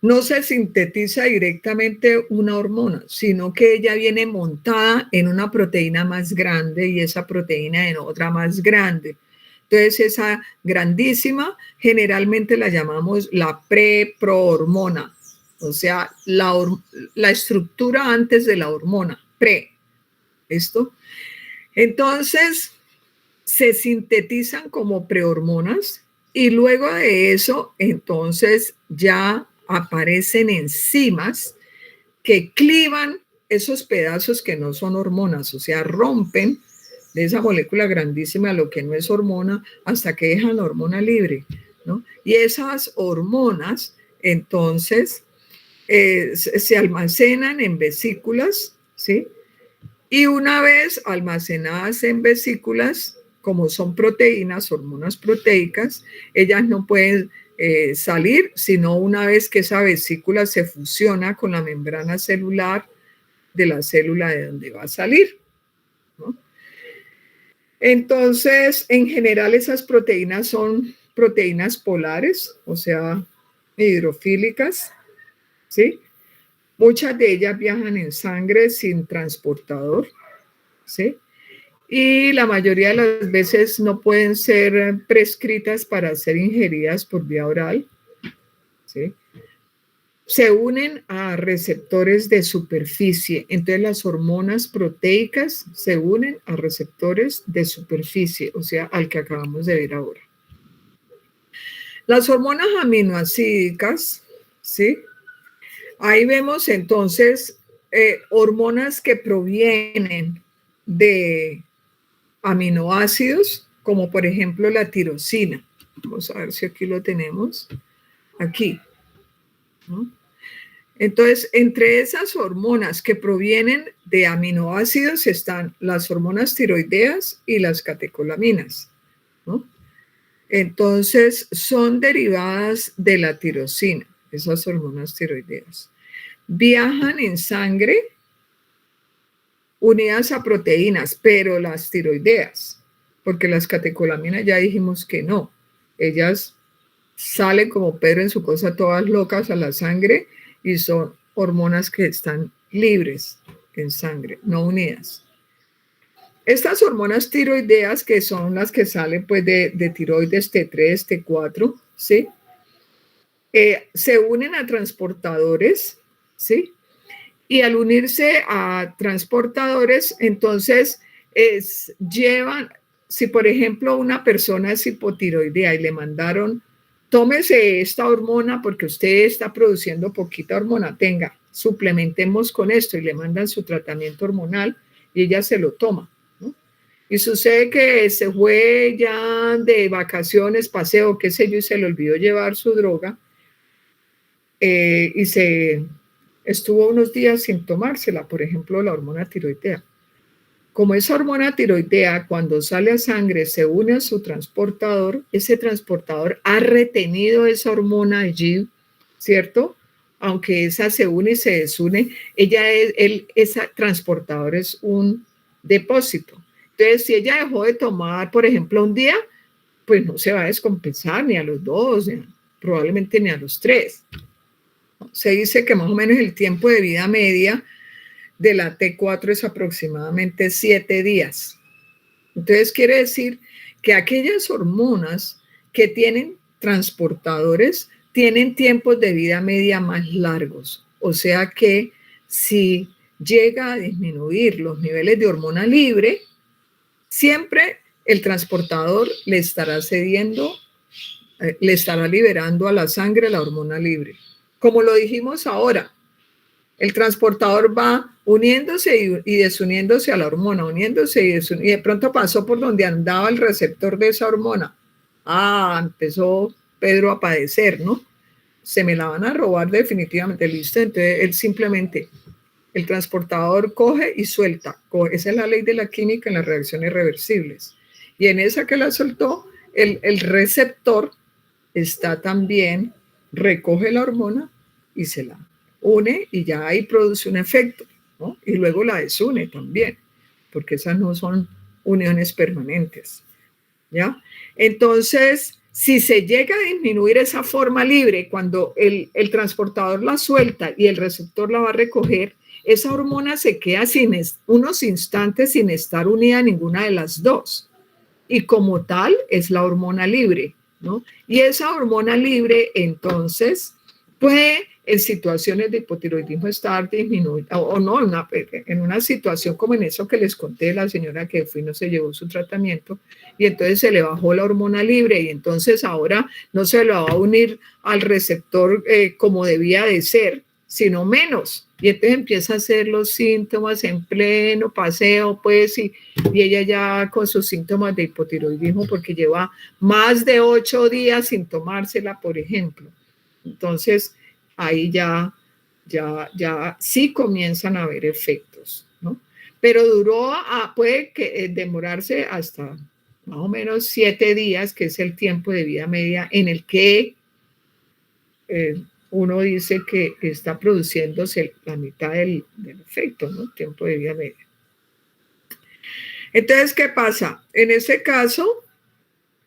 no se sintetiza directamente una hormona, sino que ella viene montada en una proteína más grande y esa proteína en otra más grande. Entonces, esa grandísima generalmente la llamamos la preprohormona, o sea, la estructura antes de la hormona, ¿esto? Entonces, se sintetizan como prehormonas y luego de eso, entonces ya aparecen enzimas que clivan esos pedazos que no son hormonas, o sea, rompen de esa molécula grandísima lo que no es hormona hasta que dejan la hormona libre, ¿no? Y esas hormonas, entonces, se almacenan en vesículas, ¿sí? Y una vez almacenadas en vesículas, como son proteínas, hormonas proteicas, ellas no pueden salir, sino una vez que esa vesícula se fusiona con la membrana celular de la célula de donde va a salir, ¿no? Entonces, en general, esas proteínas son proteínas polares, o sea, hidrofílicas, ¿sí? Muchas de ellas viajan en sangre sin transportador, ¿sí? Y la mayoría de las veces no pueden ser prescritas para ser ingeridas por vía oral, ¿sí? Se unen a receptores de superficie. Entonces las hormonas proteicas se unen a receptores de superficie, o sea, al que acabamos de ver ahora. Las hormonas aminoácidicas, ¿sí? Ahí vemos entonces hormonas que provienen de aminoácidos, como por ejemplo la tirosina. Vamos a ver si aquí lo tenemos. Aquí, ¿no? Entonces, entre esas hormonas que provienen de aminoácidos están las hormonas tiroideas y las catecolaminas, ¿no? Entonces, son derivadas de la tirosina, esas hormonas tiroideas. Viajan en sangre unidas a proteínas, pero las tiroideas, porque las catecolaminas ya dijimos que no. Ellas salen como Pedro en su cosa todas locas a la sangre y son hormonas que están libres en sangre, no unidas. Estas hormonas tiroideas, que son las que salen pues de tiroides T3, T4, ¿sí? Se unen a transportadores, ¿sí? Y al unirse a transportadores, entonces llevan, si por ejemplo una persona es hipotiroidea y le mandaron, tómese esta hormona porque usted está produciendo poquita hormona, tenga, suplementemos con esto y le mandan su tratamiento hormonal y ella se lo toma, ¿no? Y sucede que se fue ya de vacaciones, paseo, qué sé yo, y se le olvidó llevar su droga. y se estuvo unos días sin tomársela, por ejemplo, la hormona tiroidea. Como esa hormona tiroidea, cuando sale a sangre, se une a su transportador, ese transportador ha retenido esa hormona allí, ¿cierto? Aunque esa se une y se desune, ese transportador es un depósito. Entonces, si ella dejó de tomar, por ejemplo, un día, pues no se va a descompensar ni a los 2, probablemente ni a los 3. Se dice que más o menos el tiempo de vida media de la T4 es aproximadamente 7 días. Entonces quiere decir que aquellas hormonas que tienen transportadores tienen tiempos de vida media más largos. O sea que si llega a disminuir los niveles de hormona libre, siempre el transportador le estará cediendo, le estará liberando a la sangre la hormona libre. Como lo dijimos ahora, el transportador va uniéndose y desuniéndose a la hormona, uniéndose y desuniéndose. Y de pronto pasó por donde andaba el receptor de esa hormona. Empezó Pedro a padecer, ¿no? Se me la van a robar definitivamente, listo. Entonces él simplemente, el transportador coge y suelta. Esa es la ley de la química en las reacciones reversibles. Y en esa que la soltó, el receptor está también, recoge la hormona y se la une y ya ahí produce un efecto, ¿no? Y luego la desune también, porque esas no son uniones permanentes, ¿ya? Entonces, si se llega a disminuir esa forma libre, cuando el transportador la suelta y el receptor la va a recoger, esa hormona se queda unos instantes sin estar unida a ninguna de las dos. Y como tal, es la hormona libre, ¿no? Y esa hormona libre, entonces, puede en situaciones de hipotiroidismo estar disminuida, o no, en una situación como en eso que les conté de la señora que fue y no se llevó su tratamiento, y entonces se le bajó la hormona libre, y entonces ahora no se le va a unir al receptor como debía de ser, sino menos. Y entonces empieza a hacer los síntomas en pleno paseo, pues, y ella ya con sus síntomas de hipotiroidismo, porque lleva más de 8 días sin tomársela, por ejemplo. Entonces, ahí ya sí comienzan a haber efectos, ¿no? Pero puede demorarse hasta más o menos 7 días, que es el tiempo de vida media en el que uno dice que está produciéndose la mitad del efecto, ¿no? Tiempo de vida media. Entonces, ¿qué pasa? En ese caso,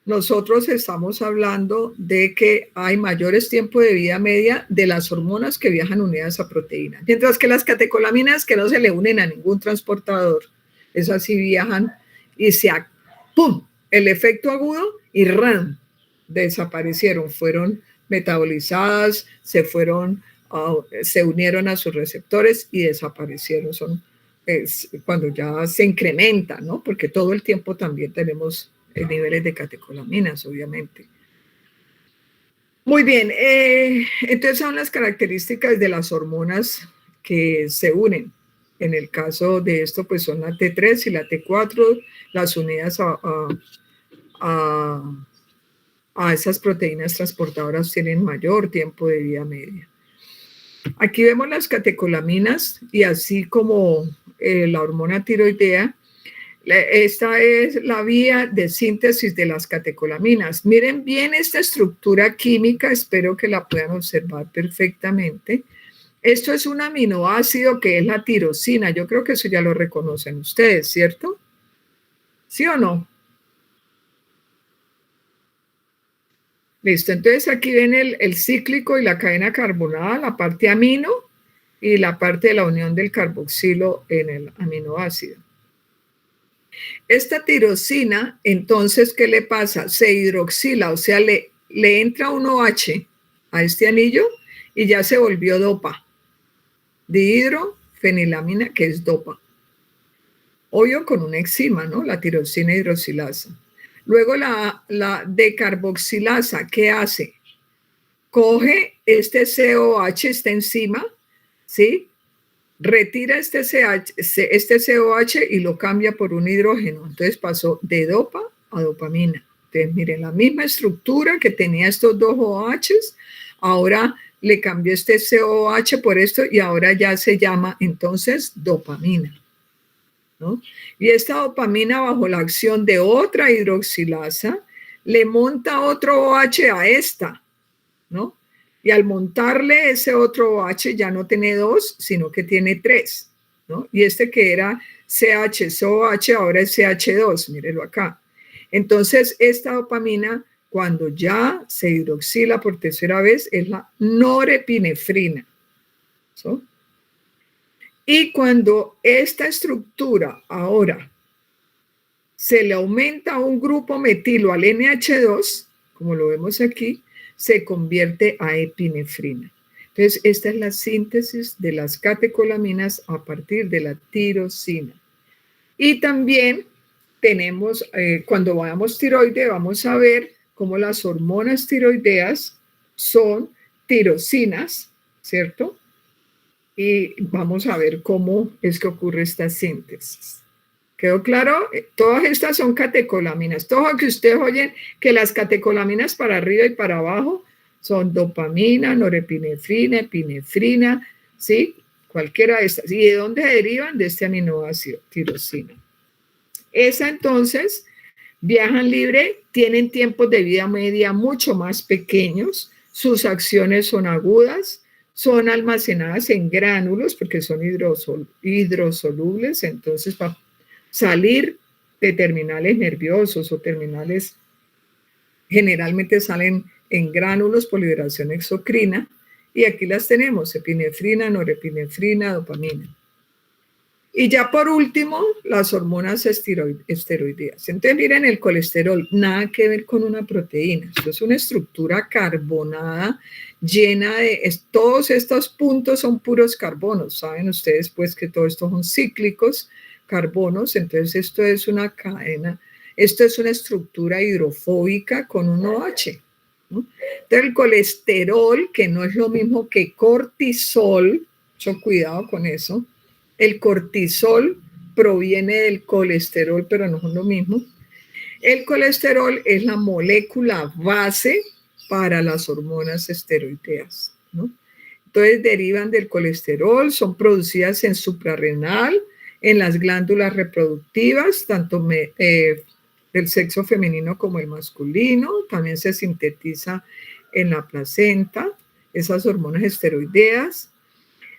nosotros estamos hablando de que hay mayores tiempos de vida media de las hormonas que viajan unidas a proteínas, mientras que las catecolaminas, que no se le unen a ningún transportador, esas sí viajan y ¡pum! El efecto agudo y ¡ram! Desaparecieron, fueron metabolizadas, se unieron a sus receptores y desaparecieron. Cuando ya se incrementa, ¿no? Porque todo el tiempo también tenemos niveles de catecolaminas, obviamente. Muy bien, entonces son las características de las hormonas que se unen. En el caso de esto, pues son la T3 y la T4, las unidas a esas proteínas transportadoras tienen mayor tiempo de vida media. Aquí vemos las catecolaminas y así como la hormona tiroidea, esta es la vía de síntesis de las catecolaminas. Miren bien esta estructura química, espero que la puedan observar perfectamente. Esto es un aminoácido que es la tirosina. Yo creo que eso ya lo reconocen ustedes, ¿cierto? ¿Sí o no? Listo, entonces aquí ven el cíclico y la cadena carbonada, la parte amino y la parte de la unión del carboxilo en el aminoácido. Esta tirosina, entonces, ¿qué le pasa? Se hidroxila, o sea, le entra un OH a este anillo y ya se volvió dopa. Dihidrofenilamina, que es dopa. Obvio con una enzima, ¿no? La tirosina hidroxilasa. Luego la decarboxilasa, ¿qué hace? Coge este COH, esta enzima, ¿sí? Retira este COH y lo cambia por un hidrógeno. Entonces pasó de dopa a dopamina. Entonces, miren, la misma estructura que tenía estos dos OHs, ahora le cambió este COH por esto y ahora ya se llama entonces dopamina, ¿no? Y esta dopamina, bajo la acción de otra hidroxilasa, le monta otro OH a esta, ¿no? Y al montarle ese otro OH ya no tiene 2, sino que tiene 3, ¿no? Y este que era CH-COH ahora es CH2, mírenlo acá. Entonces, esta dopamina, cuando ya se hidroxila por tercera vez, es la norepinefrina, ¿sí? Y cuando esta estructura ahora se le aumenta un grupo metilo al NH2, como lo vemos aquí, se convierte a epinefrina. Entonces, esta es la síntesis de las catecolaminas a partir de la tirosina. Y también tenemos, cuando veamos tiroide, vamos a ver cómo las hormonas tiroideas son tirosinas, ¿cierto? Y vamos a ver cómo es que ocurre esta síntesis. ¿Quedó claro? Todas estas son catecolaminas. Todo lo que ustedes oyen que las catecolaminas para arriba y para abajo son dopamina, norepinefrina, epinefrina, ¿sí? Cualquiera de estas. ¿Y de dónde derivan? De este aminoácido, tirosina. Esa entonces viajan libre, tienen tiempos de vida media mucho más pequeños, sus acciones son agudas, son almacenadas en gránulos porque son hidrosolubles, entonces para salir de terminales nerviosos o terminales generalmente salen en gránulos por liberación exocrina y aquí las tenemos, epinefrina, norepinefrina, dopamina. Y ya por último, las hormonas esteroideas. Entonces miren el colesterol, nada que ver con una proteína, esto es una estructura carbonada llena de, todos estos puntos son puros carbonos, saben ustedes pues que todos estos son cíclicos, carbonos, entonces esto es una cadena, esto es una estructura hidrofóbica con un OH, ¿no? Entonces el colesterol, que no es lo mismo que cortisol, mucho cuidado con eso, el cortisol proviene del colesterol, pero no es lo mismo. El colesterol es la molécula base para las hormonas esteroideas, ¿no? Entonces derivan del colesterol, son producidas en suprarrenal, en las glándulas reproductivas, tanto del sexo femenino como el masculino, también se sintetiza en la placenta, esas hormonas esteroideas.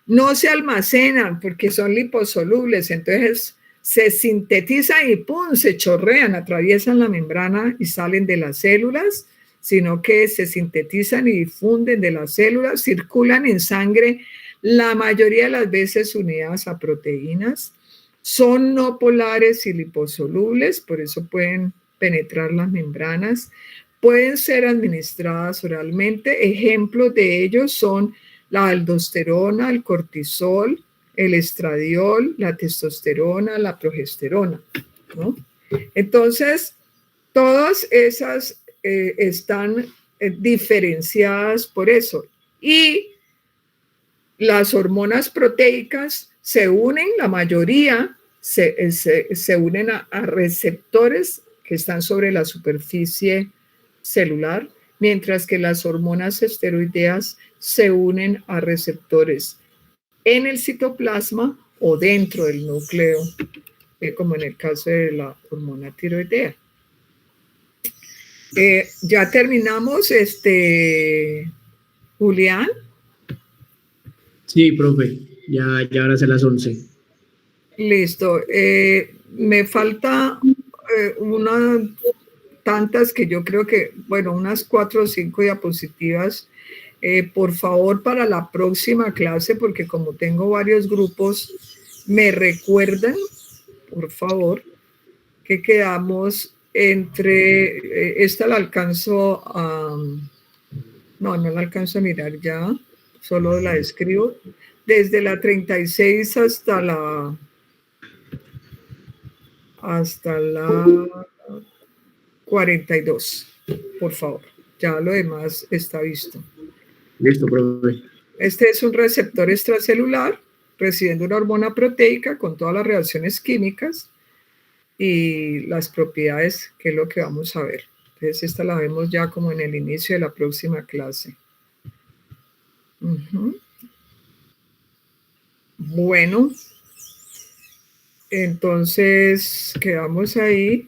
No se almacenan porque son liposolubles, entonces se sintetizan y ¡pum!, se chorrean, atraviesan la membrana y salen de las células, sino que se sintetizan y difunden de las células, circulan en sangre la mayoría de las veces unidas a proteínas, son no polares y liposolubles, por eso pueden penetrar las membranas, pueden ser administradas oralmente. Ejemplos de ellos son la aldosterona, el cortisol, el estradiol, la testosterona, la progesterona, ¿no? Entonces, todas esas están diferenciadas por eso. Y las hormonas proteicas se unen, la mayoría se unen a receptores que están sobre la superficie celular, mientras que las hormonas esteroideas se unen a receptores en el citoplasma o dentro del núcleo, como en el caso de la hormona tiroidea. Ya terminamos, Julián. Sí, profe, ya ahora son las 11. Listo. Me falta tantas que yo creo que, bueno, unas 4 o 5 diapositivas. Por favor, para la próxima clase, porque como tengo varios grupos, me recuerdan, por favor, que quedamos entre, esta la alcanzo a, no la alcanzo a mirar ya, solo la escribo, desde la 36 hasta la 42, por favor. Ya lo demás está visto. Listo, profe. Este es un receptor extracelular recibiendo una hormona proteica con todas las reacciones químicas y las propiedades, que es lo que vamos a ver. Entonces esta la vemos ya como en el inicio de la próxima clase. Ujú. Bueno, entonces quedamos ahí.